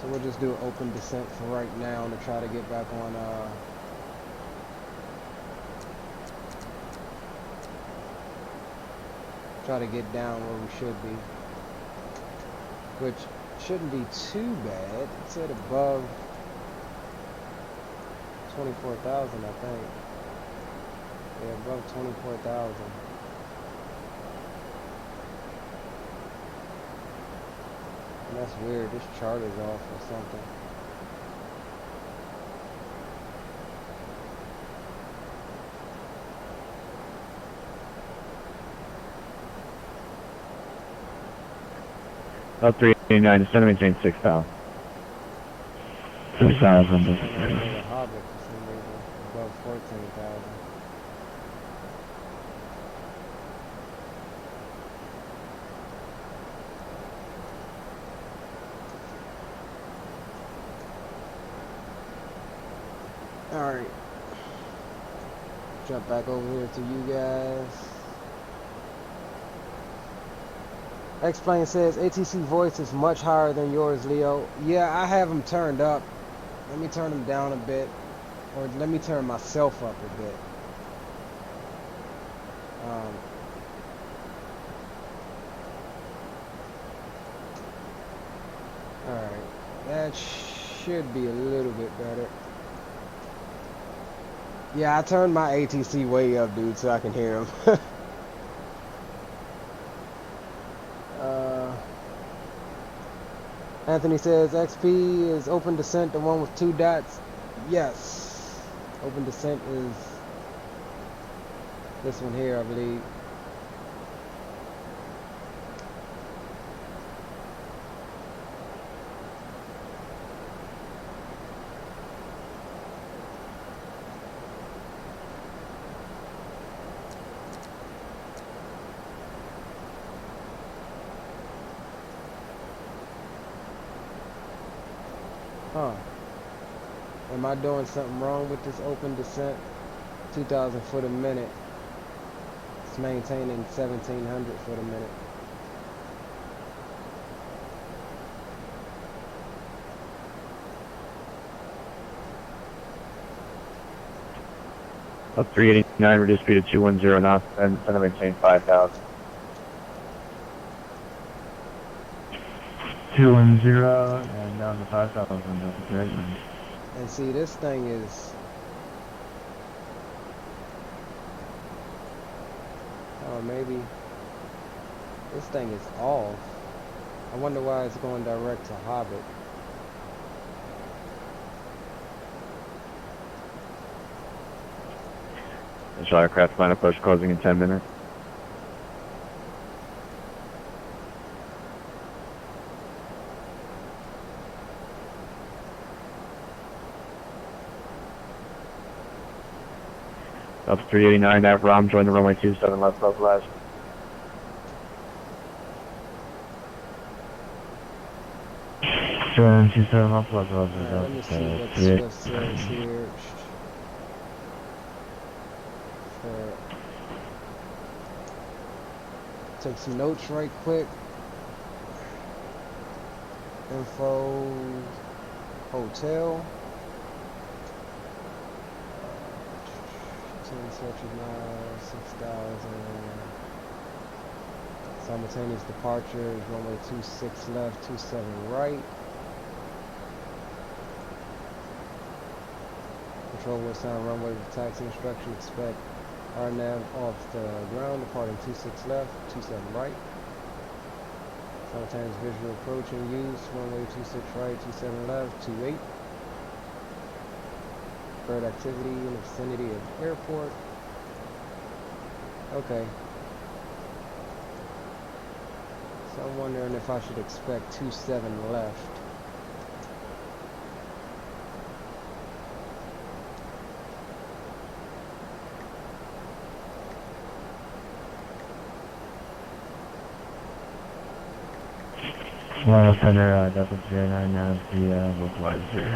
So we'll just do an open descent for right now to try to get back on, try to get down where we should be. Which shouldn't be too bad. It said above 24,000, I think. Yeah, above 24,000. And that's weird. This chart is off or something. Delta 389, descend and maintain 6,000. 6,000. The Hobbit for some reason above 14,000. Alright. Jump back over here to you guys. X-Plane says ATC voice is much higher than yours, Leo. Yeah, I have them turned up. Let me turn them down a bit. Or let me turn myself up a bit. Alright. That should be a little bit better. Yeah, I turned my ATC way up, dude, so I can hear him. Anthony says XP is open descent, the one with 2 dots. Yes. Open descent is this one here, I believe. Huh. Am I doing something wrong with this open descent? 2,000 foot a minute. It's maintaining 1,700 foot a minute. Up 389, reduce speed to 210 knots, and send to maintain 5,000. 210 and down to 5,000. And see, this thing is... Oh, maybe... This thing is off. I wonder why it's going direct to Hobbit. Initial aircraft final approach closing in 10 minutes. Up 389, that ROM join the runway 27 left localized. Let me see what the Swift says here. Take some notes right quick. Info hotel. 10 searches now, 6,000. Simultaneous departures, runway 26 left, 27 right. Control will sound runway with taxi instruction. Expect RNAV off the ground, departing 26 left, 27 right. Simultaneous visual approach and use, runway 26 right, 27 left, 28. Bird activity in the vicinity of airport. Okay. So I'm wondering if I should expect 27 left. Well, Center, Delta 09, now the localizer.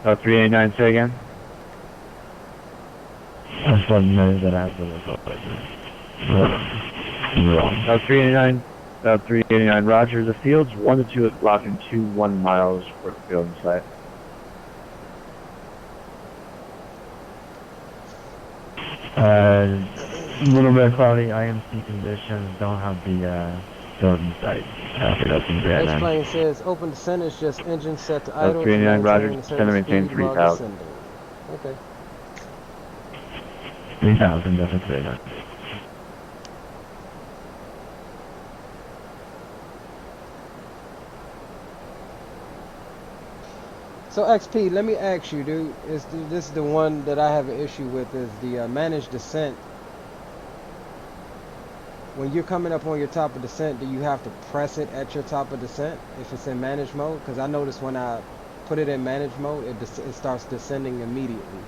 389, say again? I just wanted to know that I have the localizer. 389, 389, Roger. The field's 1 to 2 o'clock and 2-1 miles for the field in sight. A little bit cloudy, IMC conditions, don't have the field in sight. X-plane says open descent is just engine set to idle. 389, Roger, center maintain 3,000. Okay. 3,000, definitely 389. So XP, let me ask you, dude. This is the one that I have an issue with, is the managed descent. When you're coming up on your top of descent, do you have to press it at your top of descent if it's in managed mode? Because I noticed when I put it in managed mode, it starts descending immediately,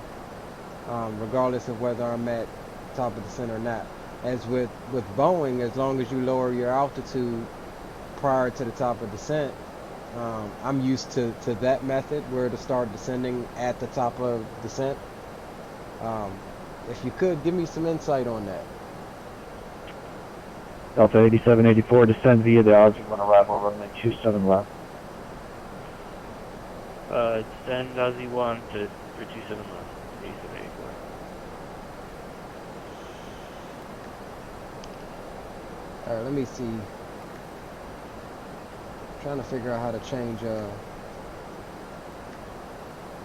regardless of whether I'm at top of descent or not. As with Boeing, as long as you lower your altitude prior to the top of descent, I'm used to that method where to start descending at the top of descent. If you could give me some insight on that. Delta 8784, descend via the Aussie 1 arrival, runway 27 left. Descend Aussie 1 for 27 left, 8784. Alright, let me see. Trying to figure out how to change a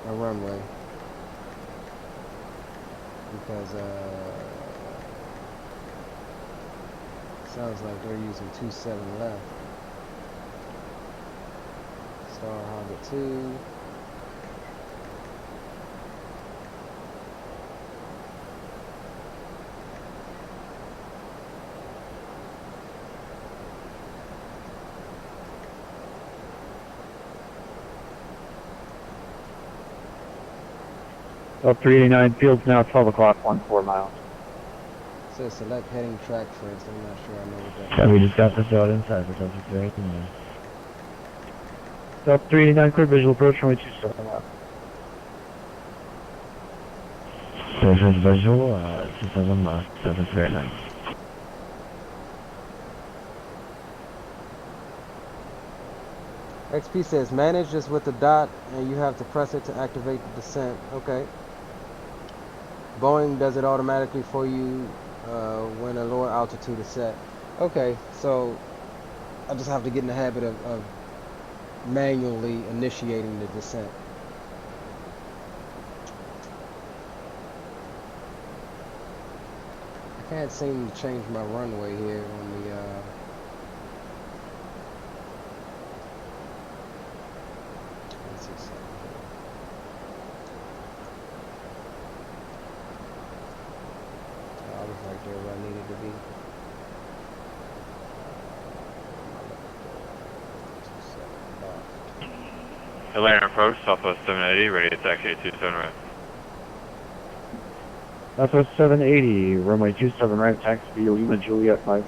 runway, because sounds like they're using 27 left. Star Harbor 2. Delta 389, field's now 12 o'clock, 14 miles. Says select heading track first. I'm not sure I know what that Yeah, we just got the field inside for Delta 389. Delta 389, clear visual approach, runway 27 left. Clear visual, 27 left, Delta 389. XP says manage just with the dot, and you have to press it to activate the descent. Okay. Boeing does it automatically for you when a lower altitude is set. Okay, so I just have to get in the habit of manually initiating the descent. I can't seem to change my runway here on the let's see something here. I was right there where I needed to be. Atlanta approach, Southwest 780, ready to taxi at 27 right. Southwest 780, runway 27 right, taxi via Lima Juliet 5.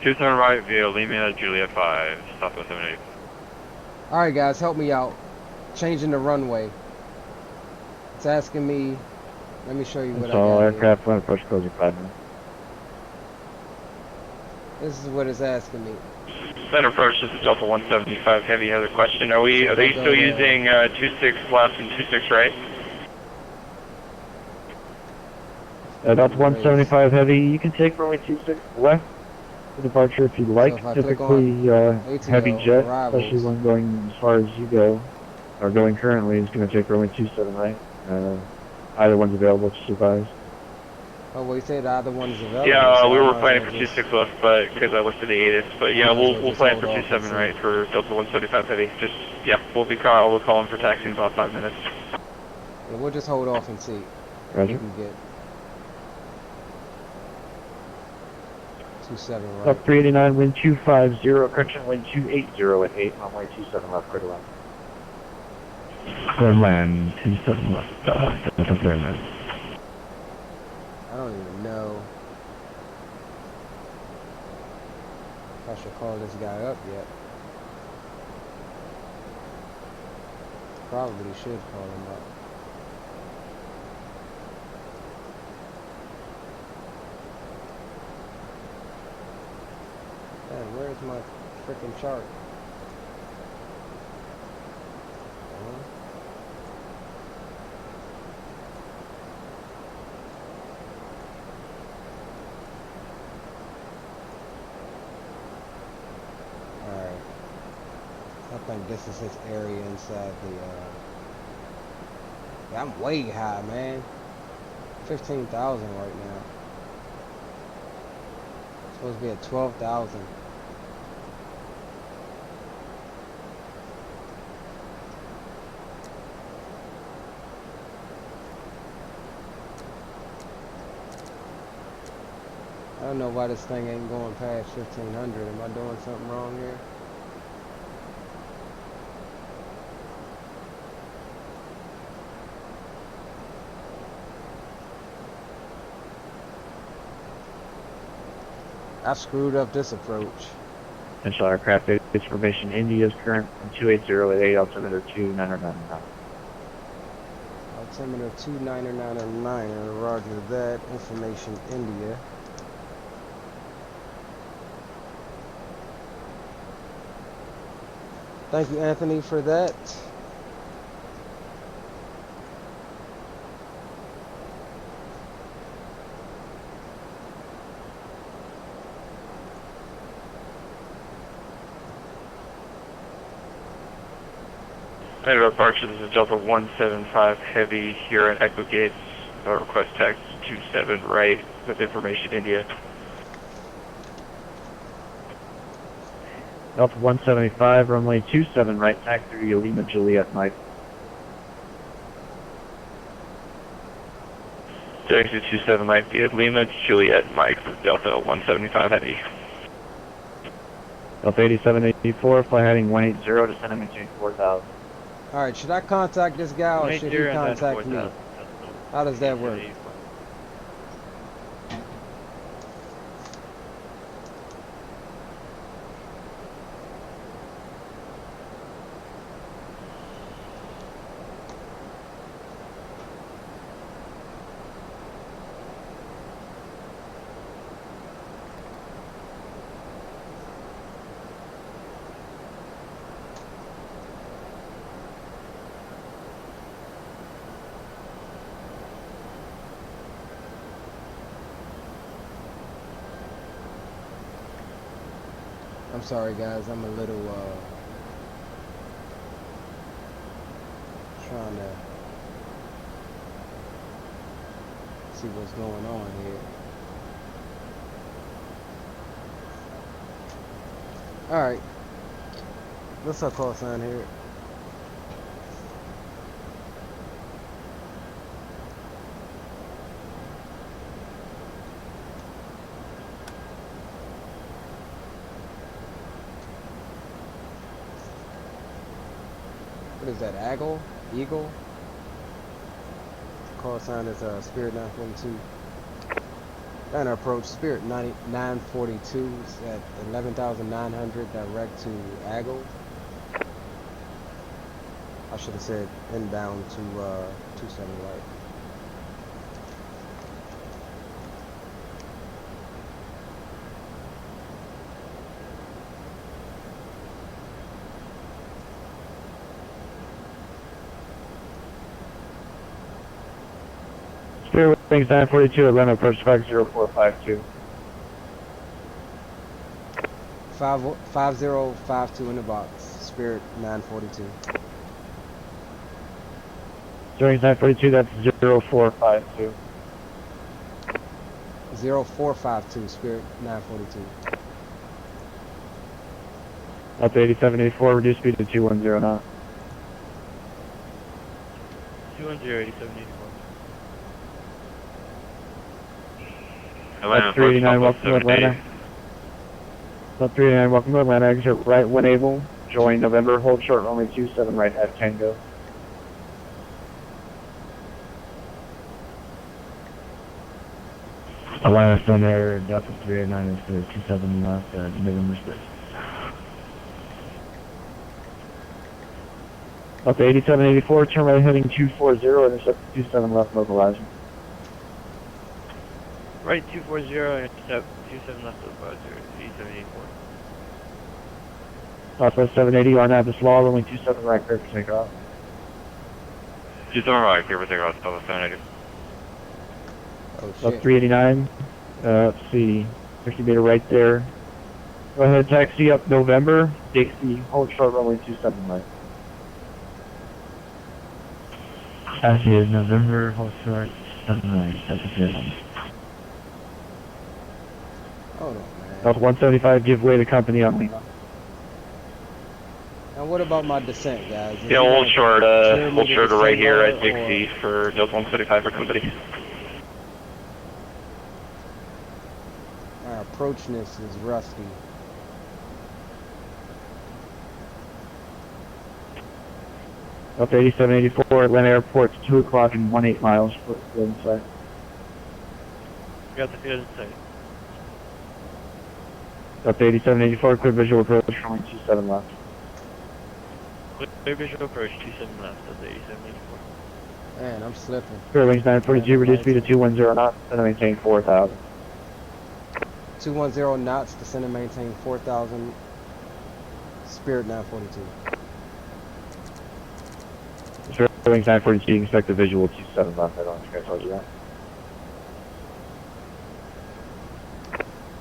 27 right via Lima Juliet 5, Southwest 78. Alright guys, help me out. Changing the runway. It's asking me, let me show you what That's I all got aircraft when approach closing 5 minutes. here. This is what it's asking me. Center approach, this is Delta 175 Heavy. Other question, are they still using 26 left and 26 right? Delta 175 Heavy, you can take runway 26 left for departure if you'd like. So if I Typically, heavy jet, especially when going as far as you go, or going currently, is going to take runway 27 right. Either one's available, just advise. Oh, well, you said either one is available. Yeah, so we were planning for 26 left, but because I listed the ATIS. But yeah, we'll plan for 27 right for Delta 175 Heavy. Just, yeah, we'll call in for taxi in about 5 minutes. Yeah, we'll just hold off and see. Roger. We can get 27 right. Up 389, wind 250, correction, wind 280 at 8, runway 27 left, clear to land. Clear land, 27 left, clear land. I don't even know if I should call this guy up yet. Probably should call him up. Man, where's my freaking chart? Alright. I think this is his area inside the, yeah, I'm way high, man. 15,000 right now. Supposed to be at 12,000. I don't know why this thing ain't going past 1500. Am I doing something wrong here? I screwed up this approach. Potential aircraft is formation India's current from 280 at 8, altimeter 2999. Altimeter 2999, roger that. Information India. Thank you, Anthony, for that. Headed departure, this is Delta 175 Heavy here at Echo Gates. Request taxi 27 right with information India. Delta 175, runway 27 right, taxi to Lima Juliet Mike. Taxi 27 right via Lima Juliet Mike for Delta 175 Heavy. Delta 8784, fly heading 180, descending between 4,000. Alright, should I contact this guy or should he contact me? How does that work? I'm sorry guys, I'm a little trying to see what's going on here. Alright. What's our call sign here? What is that, Eagle? Call sign is Spirit 942. And approach Spirit 942 at 11,900 direct to Aggle. I should have said inbound to 27 right. Spirit Wings 942, Atlanta approach 50452. 5052 in the box. Spirit 942. Spirit Wings 942, that's 0452. 0452, Spirit 942. Up to 8784, reduce speed to 210 knots. 210, 8784. That's 389, welcome to Atlanta. That's 389, welcome to Atlanta. Exit right when able. Join November, hold short runway 27 right at Tango. Atlanta Thunder, Delta 389 is 27 left, November 6. Up to 8784, turn right heading 240, intercept 27 left, localizing. Right 240, intercept 27 left of 8784. Southwest 780, RNAV law, runway 27 right, clear for takeoff. 27 right, clear for takeoff, Southwest 780. Oh Up shit. 389, let's see, 50 meter right there. Go ahead, taxi up November, Dixie, hold short runway 27 right. Taxi is November, hold short 7 right, that's a good. Hold on, man. South 175, give way to company on Lima. And what about my descent, guys? Is Yeah, he hold gonna clear me short to right descent here at mode, Dixie for Delta 175 for company. or my approachness is rusty? Up 8784, Atlanta Airport, 2 o'clock and 18 miles, foot inside. Got the field in sight. Up 8784, clear visual approach, runway 27 left. Clear visual approach, 27 left, that's 8784. Man, I'm slipping. Spirit Wings 942, reduce speed to 210 knots, and maintain 4,000. 210 knots, descend and maintain 4,000. Spirit 942. Spirit Wings 942, you can expect the visual 27 left, I don't think I told you that.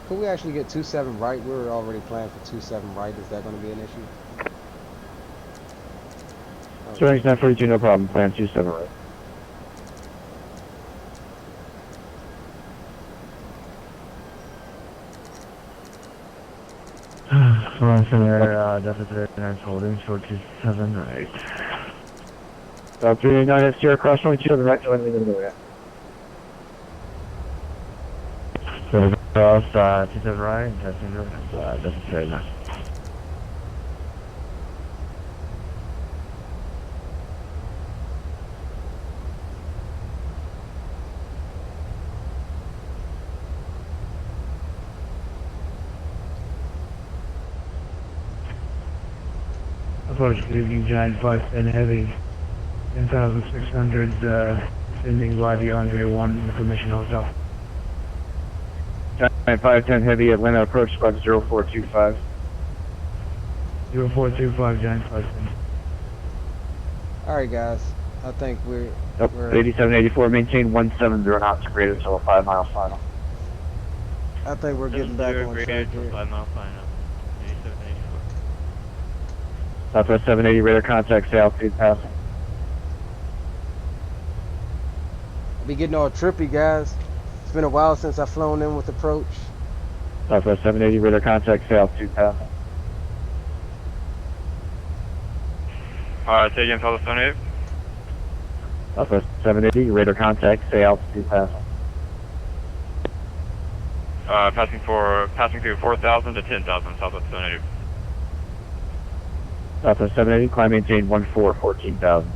Could we actually get 27 right? We were already planning for 27 right. Is that going to be an issue? Spirit Wings 942, no problem, plan 27 right. Come there, deficit 39 holding, short 27 right. 389 is here, cross 27 right, join me in the middle. So cross 27 right, and testing deficit 39. Approach leaving giant 510 heavy, 10,600, descending by the Andre 1 information hotel. Giant 510 heavy, Atlanta approach squad 0425. 0425, giant 510. Alright, guys. I think we're 8784, maintain 170 knots, greater until a 5 mile final. I think we're getting back on track here. 5 mile final. 8784. Southwest 780, radar contact, say altitude passing. Be getting all trippy, guys. It's been a while since I've flown in with approach. Southwest 780, radar contact, say altitude passing. Say again, Southwest 780. Southwest 780, radar contact, say altitude passing. Passing through 4,000 to 10,000, Southwest 780. Southwest 780, climb maintain 14,000.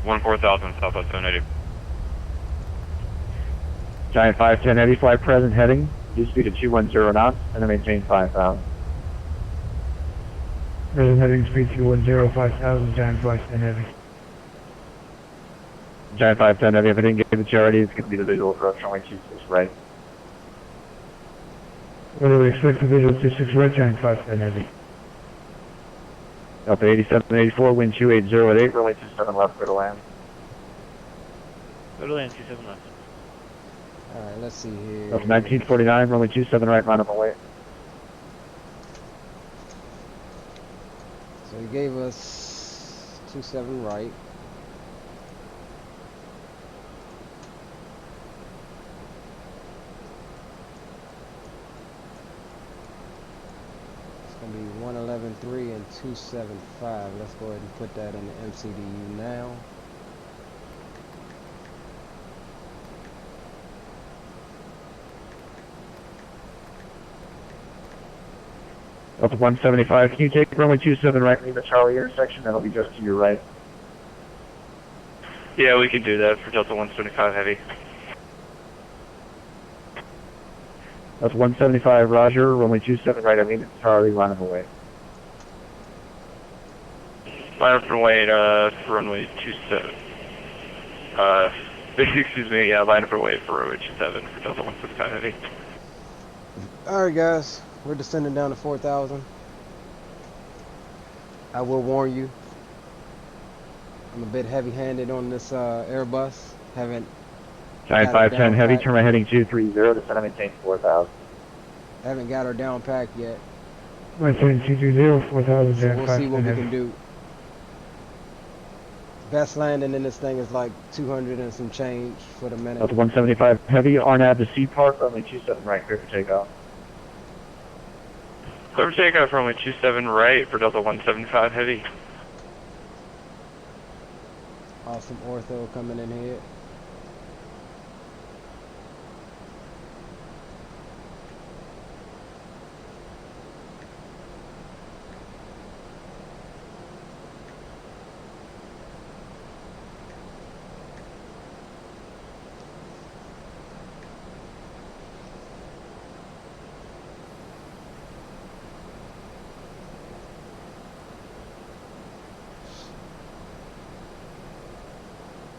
14,000, Southwest 780. Giant 510 Heavy, fly present heading, due speed of 210 knots, and then maintain 5,000. Present heading speed 210, 5,000, Giant 510 Heavy. Giant 510 Heavy, if I didn't get it to you already, it's going to be the visual approach, runway 26 right. What do we expect the visual 26 right, Giant 510 Heavy? Delta 8784, wind 280 at 8, runway 27 left, clear to land. Go to land 27 left. Alright, let's see here. Delta 1949, runway 27 right, line up and wait. So he gave us 27 right. It's going to be 111.3 and 275. Let's go ahead and put that in the MCDU now. Delta 175, can you take runway 27 right, leave the Charlie intersection, that'll be just to your right. Yeah, we can do that for Delta 175 Heavy. Delta 175, roger, runway 27 right, I leave the Charlie, line up and wait. Line up and wait for runway 27. Excuse me, yeah, line up and wait for runway 27 for Delta 175 Heavy. Alright guys, we're descending down to 4,000. I will warn you, I'm a bit heavy-handed on this Airbus. Haven't Giant got her 510 down Heavy, packed. turn right heading 230, descend and maintain 4,000. Haven't got her down packed yet. Maintain 220, 4,000, So Giant we'll see what 510 we Heavy. can do. Best landing in this thing is like 200 and some change for the minute. Delta 175 Heavy, RNAV to Sea Park, runway 27 right, clear for takeoff. Clear for takeoff runway 27 right for Delta 175 Heavy. Awesome Ortho coming in here.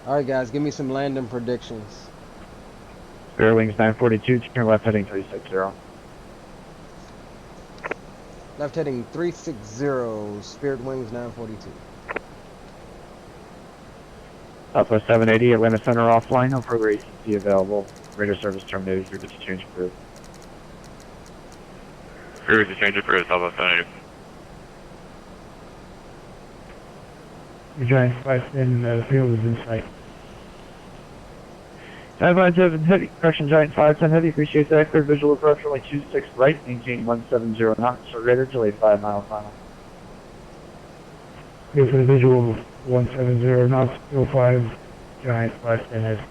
Alright guys, give me some landing predictions. Spirit Wings 942, turn left heading 360. Left heading 360, Spirit Wings 942. Southwest 780, Atlanta Center offline, no further ATC available. Radar service terminated, you're good to change crew. Crew to change it for Southwest 780. Your Giant 510, the field is in sight. Giant 510 Heavy, correction, Giant 510 Heavy, appreciate that. Clear visual approach, runway 26 right, maintain 170 knots, so radar delay 5 mile final. Clear for the visual 170 knots, 05, Giant 510 Heavy.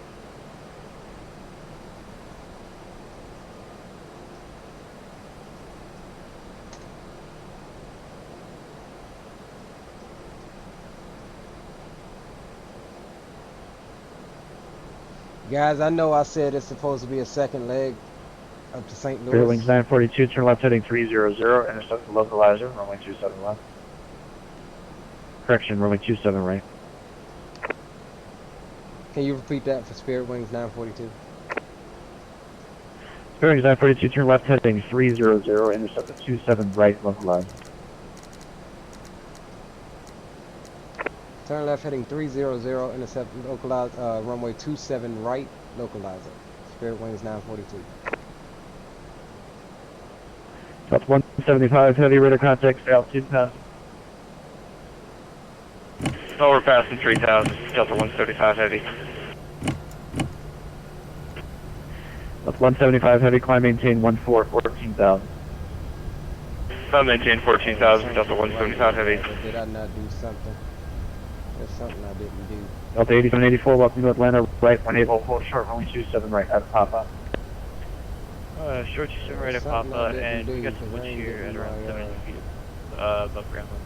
Guys, I know I said it's supposed to be a second leg up to St. Spirit Louis. Wings 942, turn left heading 300, intercept the localizer, runway 27 left. Correction, runway 27 right. Can you repeat that for Spirit Wings 942? Spirit Wings 942, turn left heading 300, intercept the 27 right, localizer. Turn left heading 300, intercept localize, runway 27 right, localizer. Spirit Wings 942. That's 175 Heavy, radar contact, altitude pass. Oh, we're passing 3,000, Delta 175 Heavy. That's 175 Heavy, climb maintain 14,000. Climb maintain 14,000, Delta 175 Heavy. Did I not do something? There's something I didn't do. Delta 8784, welcome to Atlanta, right, when able, hold short, runway 27 right, at Papa. Short 27 right at Papa, and we got some wind here at around 70 feet above ground level.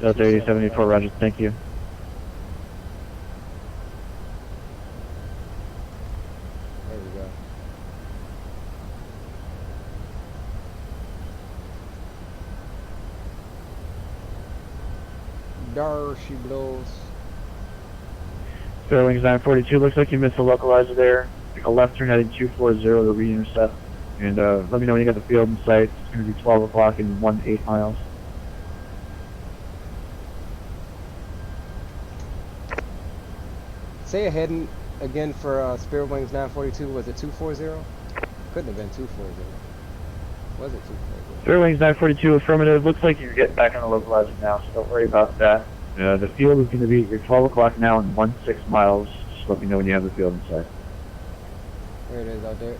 Delta 8784, roger, thank you. go. There she blows. Fairwings 942, looks like you missed the localizer there. Take a left turn heading 240 to re-intercept. And let me know when you got the field in sight. It's going to be 12 o'clock in 18 miles. Say a heading again for Spirit Wings 942. Was it 240? Couldn't have been 240. Was it 240? Fairwings 942, affirmative. Looks like you're getting back on the localizer now, so don't worry about that. The field is going to be at your 12 o'clock now in 16 miles. Just let me know when you have the field in sight. There it is out there.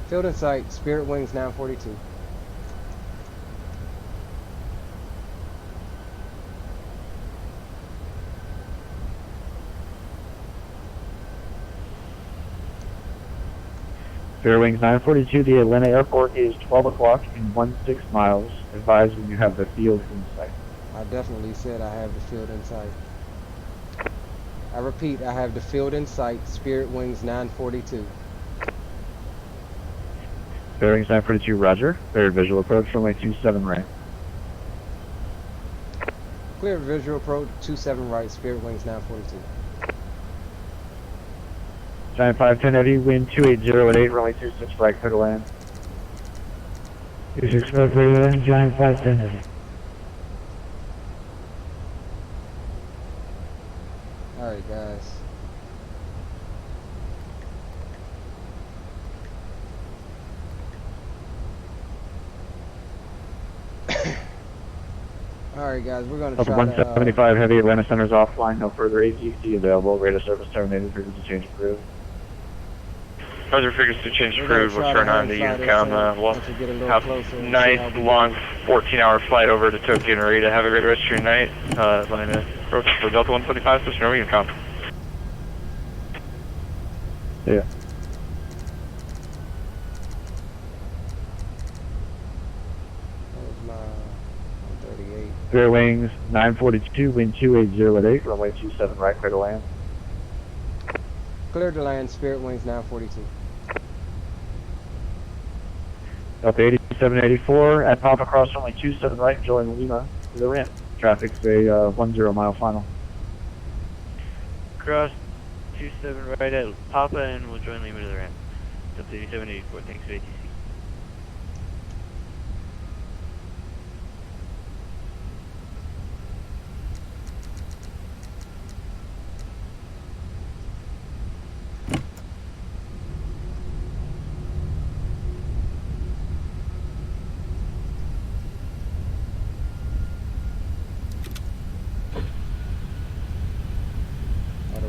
Field in sight, Spirit Wings 942. Fairwings 942, the Atlanta airport is 12 o'clock in 16 miles. Advise when you have the field in sight. I definitely said I have the field in sight. I repeat, I have the field in sight, Spirit Wings 942. Fairwings 942, roger. Cleared visual approach, runway 27 right. Clear visual approach, 27 right, Spirit Wings 942. Giant 510 heavy, wind 280 at 8, runway 26 right, clear to land. 26 right, clear to land, Giant 510 heavy. Alright guys. Alright guys, we're going to try 175 heavy, Atlanta Center's offline, no further ATC available, radar service terminated, frequency change approved. Roger, frequency change approved, we'll turn on the Unicom, we'll have a nice long 14-hour flight over to Tokyo and Narita. Have a great rest of your night. Atlanta approach for Delta 125, switch over Unicom. Yeah. Fair wings 942, wind 280 at 8, runway 27 right, clear to land. Clear to land, Spirit Wings 942. Delta 8784, at Papa cross runway 27 right, join Lima to the ramp. Traffic's a 10 mile final. Cross 27 right at Papa and we'll join Lima to the ramp. Delta 8784, thanks for ATC.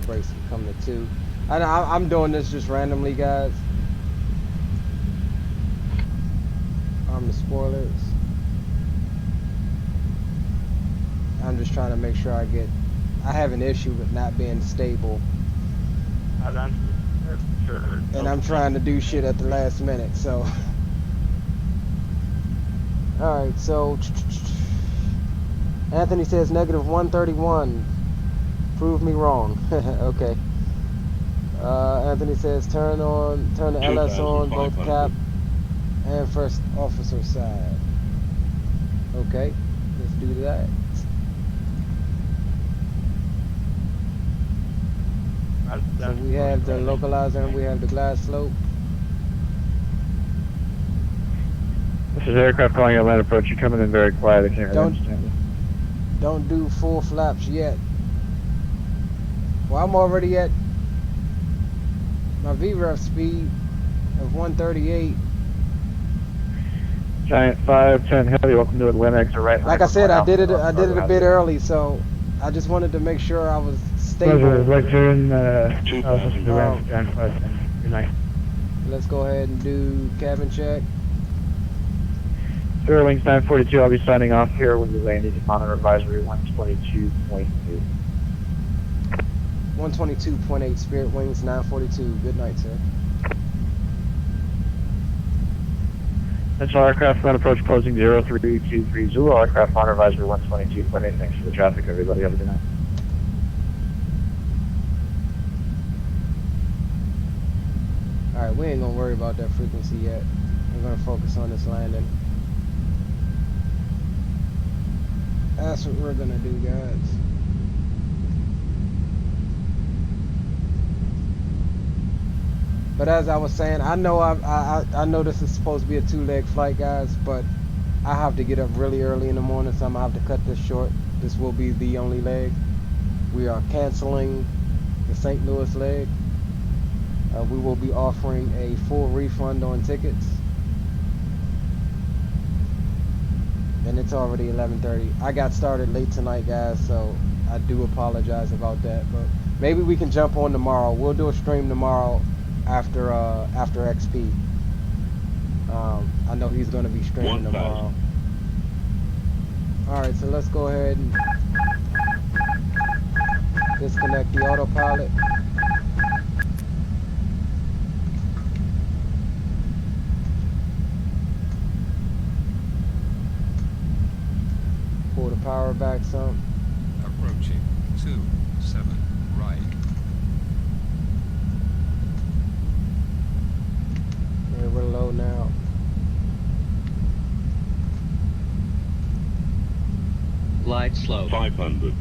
Brakes can come to 2. I'm doing this just randomly, guys. The spoilers. I'm just trying to make sure I have an issue with not being stable. And I'm trying to do shit at the last minute, so. Alright, so. Anthony says negative 131. Prove me wrong. Okay. Anthony says turn the LS on both cap and first officer side. Okay, let's do that. So we have the localizer and we have the glide slope. This is aircraft calling Atlanta approach. You're coming in very quiet. I can't really understand you. Don't do full flaps yet. Well, I'm already at my VREF speed of 138. Giant 510 heavy, welcome to Atlanta, exit right. Like I said, I did it a bit early, so I just wanted to make sure I was stable. Right turn, Giant 510. Good night. Let's go ahead and do cabin check. Wings 942, I'll be signing off here when you land. You can monitor advisory 122.8. 122.8, Spirit Wings 942. Good night, sir. Central aircraft ground approach closing 0323 Zulu. Aircraft monitor advisory 122.8. Thanks for the traffic, everybody. Have a good night. Alright. Alright, we ain't gonna worry about that frequency yet. We're gonna focus on this landing. That's what we're gonna do, guys. But as I was saying, I know I know this is supposed to be a 2-leg flight, guys, but I have to get up really early in the morning, so I'm gonna have to cut this short. This will be the only leg. We are canceling the St. Louis leg. We will be offering a full refund on tickets. And it's already 11:30. I got started late tonight, guys, so I do apologize about that. But maybe we can jump on tomorrow. We'll do a stream tomorrow after XP. I know he's going to be streaming tomorrow. Alright, so let's go ahead and disconnect the autopilot. Pull the power back some. Approaching 27 right. Yeah, we're low now. Glide slope. 500.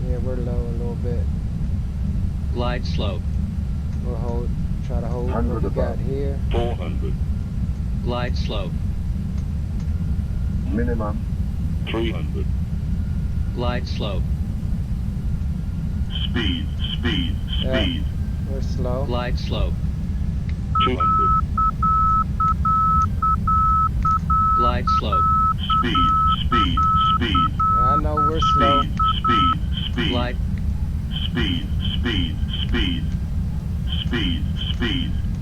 Yeah, we're low a little bit. Glide slope. We'll try to hold what we got here. 400. Glide slope. Minimum 300. Glide slope. speed. Yeah, we're slow. Glide slope. 200. Glide slope. Speed. Yeah, I know we're slow. Speed. Glide. Speed.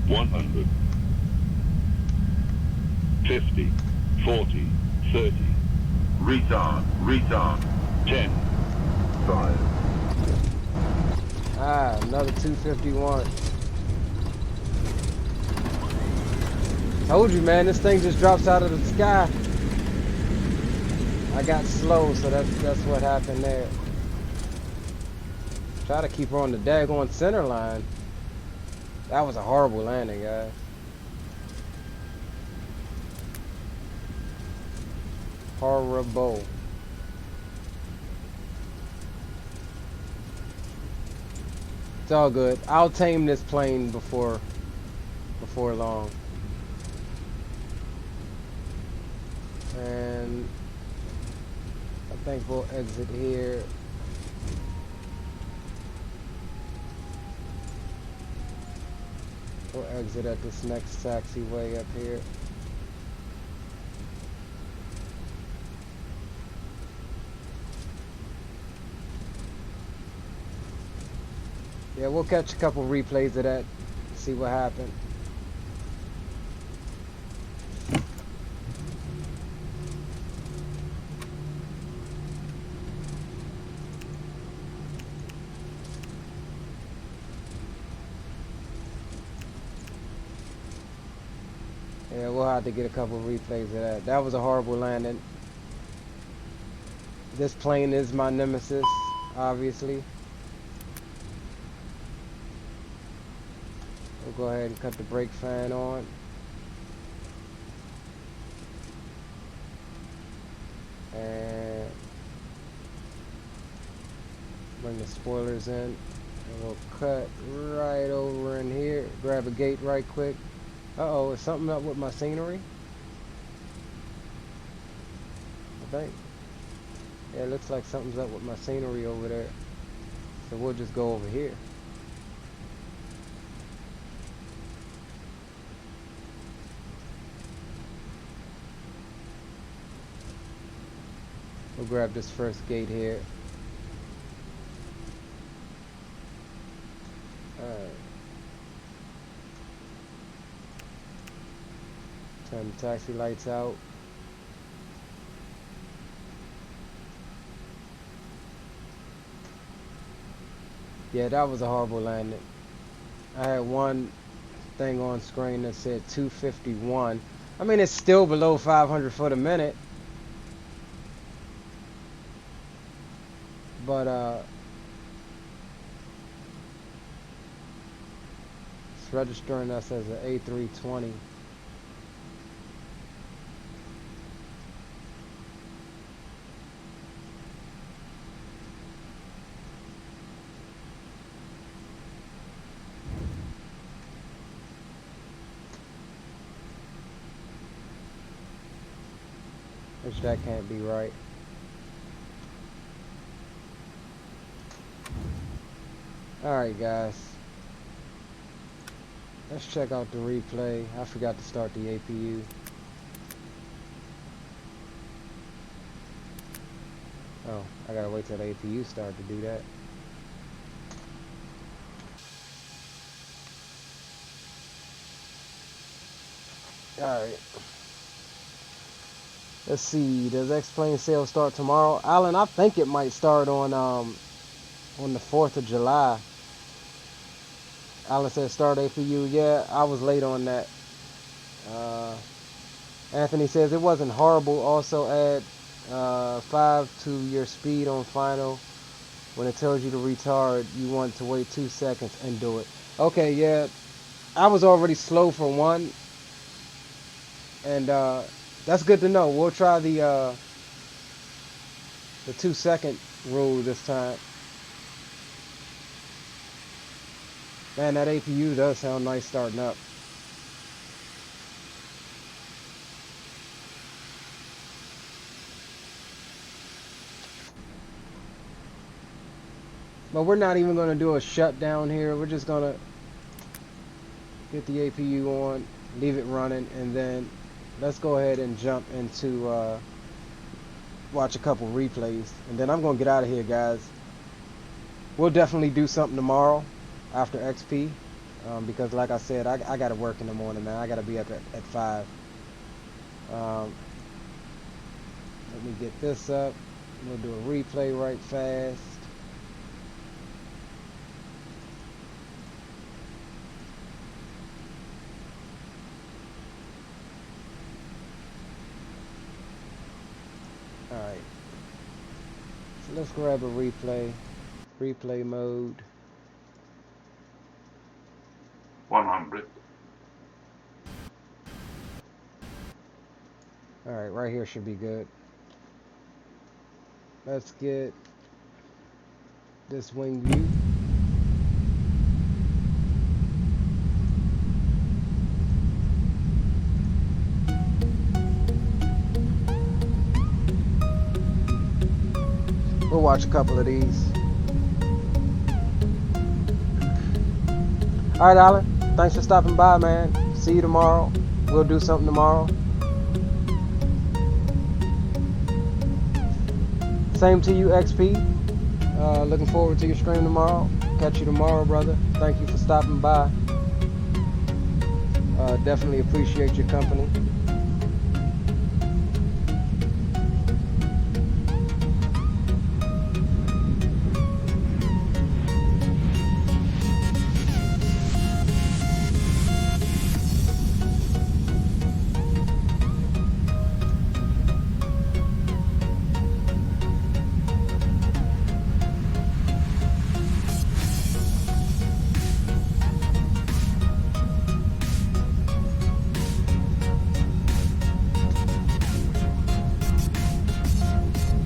100. 50. 40. 30. Retard. 10. 5. Ah, another 251. Told you, man, this thing just drops out of the sky. I got slow, so that's what happened there. Try to keep her on the daggone center line. That was a horrible landing, guys. Horrible. It's all good. I'll tame this plane before long. And I think we'll exit here. We'll exit at this next taxiway up here. Yeah, we'll catch a couple replays of that, see what happened. Yeah, we'll have to get a couple replays of that. That was a horrible landing. This plane is my nemesis, obviously. We'll go ahead and cut the brake fan on. And bring the spoilers in. And we'll cut right over in here. Grab a gate right quick. Uh-oh, is something up with my scenery? I think. Yeah, it looks like something's up with my scenery over there. So we'll just go over here. We'll grab this first gate here. Alright. Turn the taxi lights out. Yeah, that was a horrible landing. I had one thing on screen that said 251. I mean, it's still below 500 foot a minute. But, It's registering us as an A320. Which that can't be right. Alright guys, let's check out the replay. I forgot to start the APU. Oh, I gotta wait till the APU start to do that. Alright. Let's see, does X-Plane sale start tomorrow? Alan, I think it might start on the 4th of July. Alan said start APU. Yeah, I was late on that. Anthony says it wasn't horrible. Also add 5 to your speed on final. When it tells you to retard, you want to wait 2 seconds and do it. Okay, yeah. I was already slow for 1. And that's good to know. We'll try the 2-second rule this time. Man, that APU does sound nice starting up. But we're not even going to do a shutdown here. We're just going to get the APU on, leave it running, and then let's go ahead and jump into watch a couple replays. And then I'm going to get out of here, guys. We'll definitely do something tomorrow after XP, because like I said, I got to work in the morning, man. I got to be up at 5. Let me get this up. We'll do a replay right fast. Alright. So let's grab a replay. Replay mode. 100. Alright, right here should be good. Let's get this wing view. We'll watch a couple of these. Alright, Alan. Thanks for stopping by, man. See you tomorrow. We'll do something tomorrow. Same to you, XP. Looking forward to your stream tomorrow. Catch you tomorrow, brother. Thank you for stopping by. Definitely appreciate your company.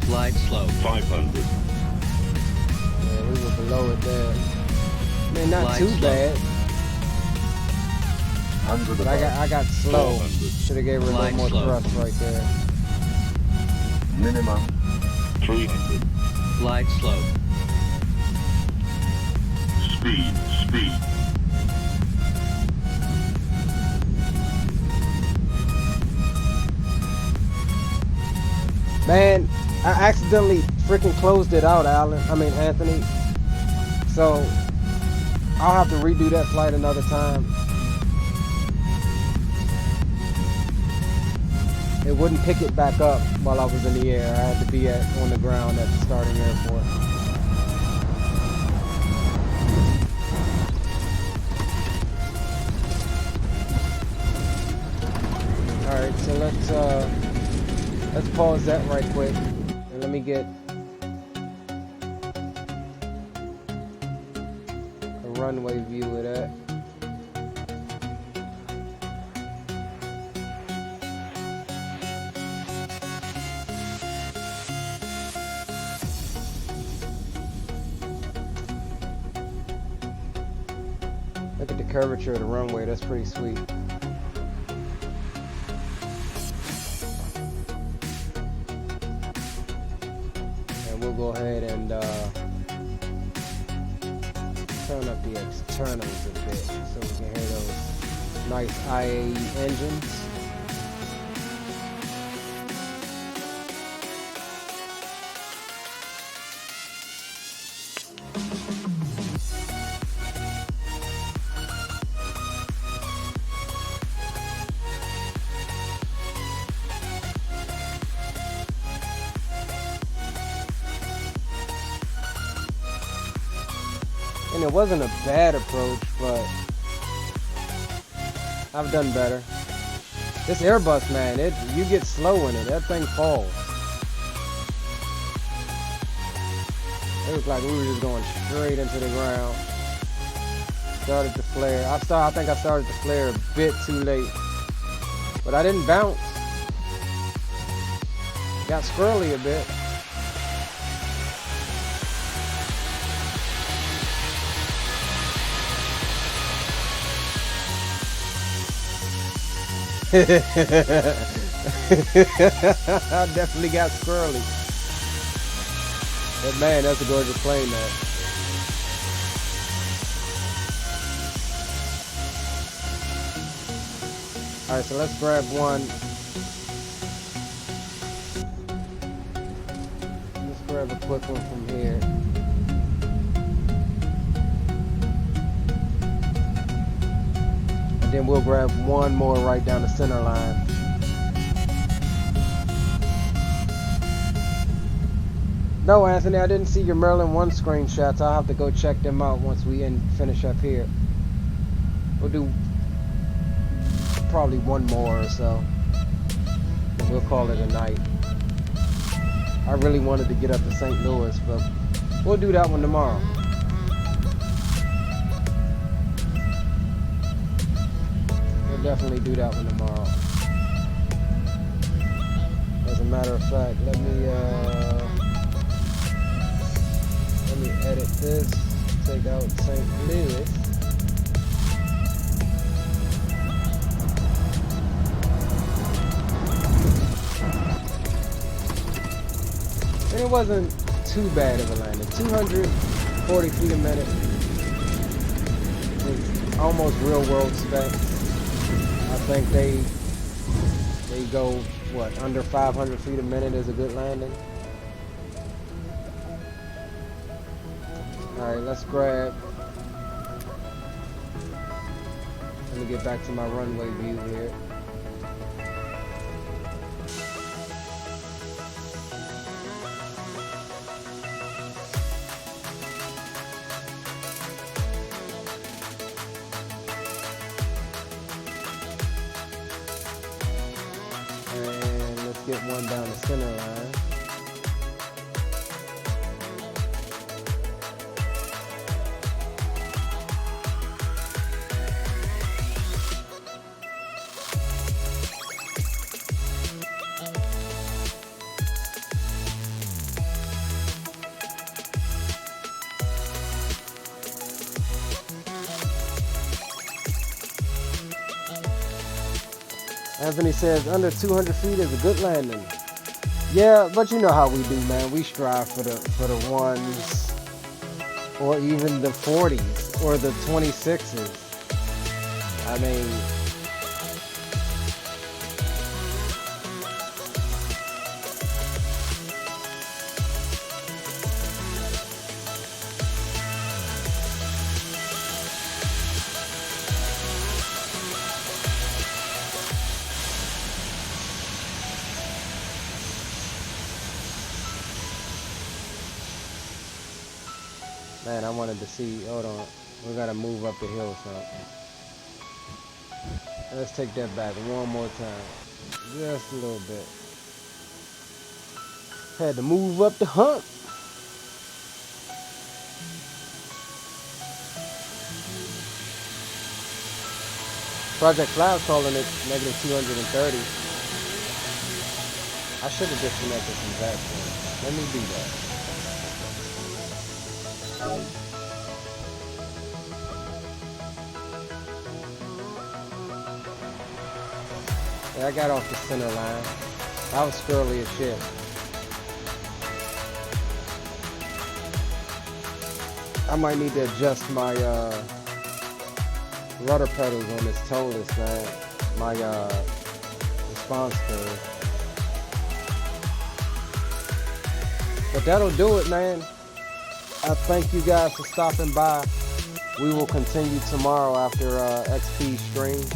Glide slow. 500. Yeah, we were below it there. I mean, not Glide too slow. bad. 100 But I got slow. 400. Should have gave her a Glide little more slow. thrust right there. Minimum 300. Glide slow. Speed. Man, I accidentally freaking closed it out, Anthony. So I'll have to redo that flight another time. It wouldn't pick it back up while I was in the air. I had to be on the ground at the starting airport. Alright, so let's pause that right quick. And let me get a runway view of that. curvature of the runway. That's pretty sweet. And we'll go ahead and turn up the externals a bit so we can hear those nice IAE engines. And it wasn't a bad approach, but I've done better. This Airbus, man, you get slow in it, that thing falls. It looked like we were just going straight into the ground. Started to flare. I think I started to flare a bit too late, but I didn't bounce. Got squirrely a bit. I definitely got squirrely. But man, that's a gorgeous plane, man. Alright, so let's grab one. Let's grab a quick one from here. And then we'll grab one more right down the center line. No, Anthony, I didn't see your Merlin 1 screenshots. I'll have to go check them out once we finish up here. We'll do probably one more or so. And we'll call it a night. I really wanted to get up to St. Louis, but we'll do that one tomorrow. Definitely do that one tomorrow. As a matter of fact, let me edit this, take out St. Louis. And it wasn't too bad of a landing. 240 feet a minute. It's almost real world specs. I think they go, what, under 500 feet a minute is a good landing. Alright, let's grab. Let me get back to my runway view here. Get one down the center line. Anthony says under 200 feet is a good landing. Yeah, but you know how we do, man. We strive for the ones, or even the 40s, or the 26s. I mean, man, I wanted to see, hold on, we gotta move up the hill some. Let's take that back one more time, just a little bit. Had to move up the hump. Project Cloud calling it negative 230. I should have disconnected from Vatsim. Let me do that. Yeah, I got off the center line. I was squirrely as shit. I might need to adjust my rudder pedals on this Toliss, man. My response curve. But that'll do it, man. I thank you guys for stopping by. We will continue tomorrow after XP stream.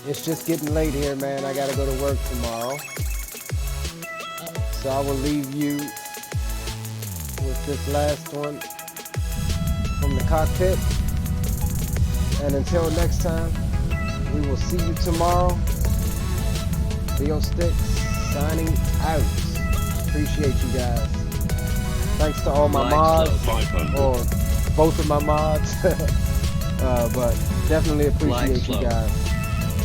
It's just getting late here, man. I gotta go to work tomorrow. So I will leave you with this last one from the cockpit. And until next time, we will see you tomorrow. Theo Sticks signing out. Appreciate you guys. Thanks to all my mods, or both of my mods. But definitely appreciate you guys.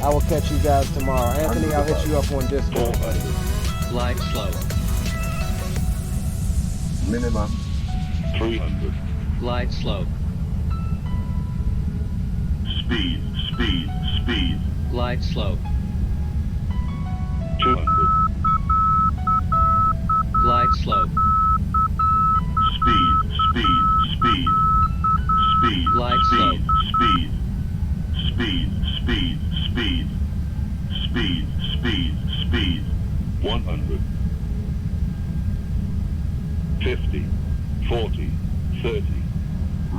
I will catch you guys tomorrow. Anthony, I'll hit you up on Discord. Glide slow. Minimum 300. Glide slow. Speed, speed, speed. Glide slow. 200. Glide slow. Speed, speed, speed. Speed, Glide slow. speed, speed. Speed, speed, speed. Speed, speed, speed. 100. 50, 40, 30.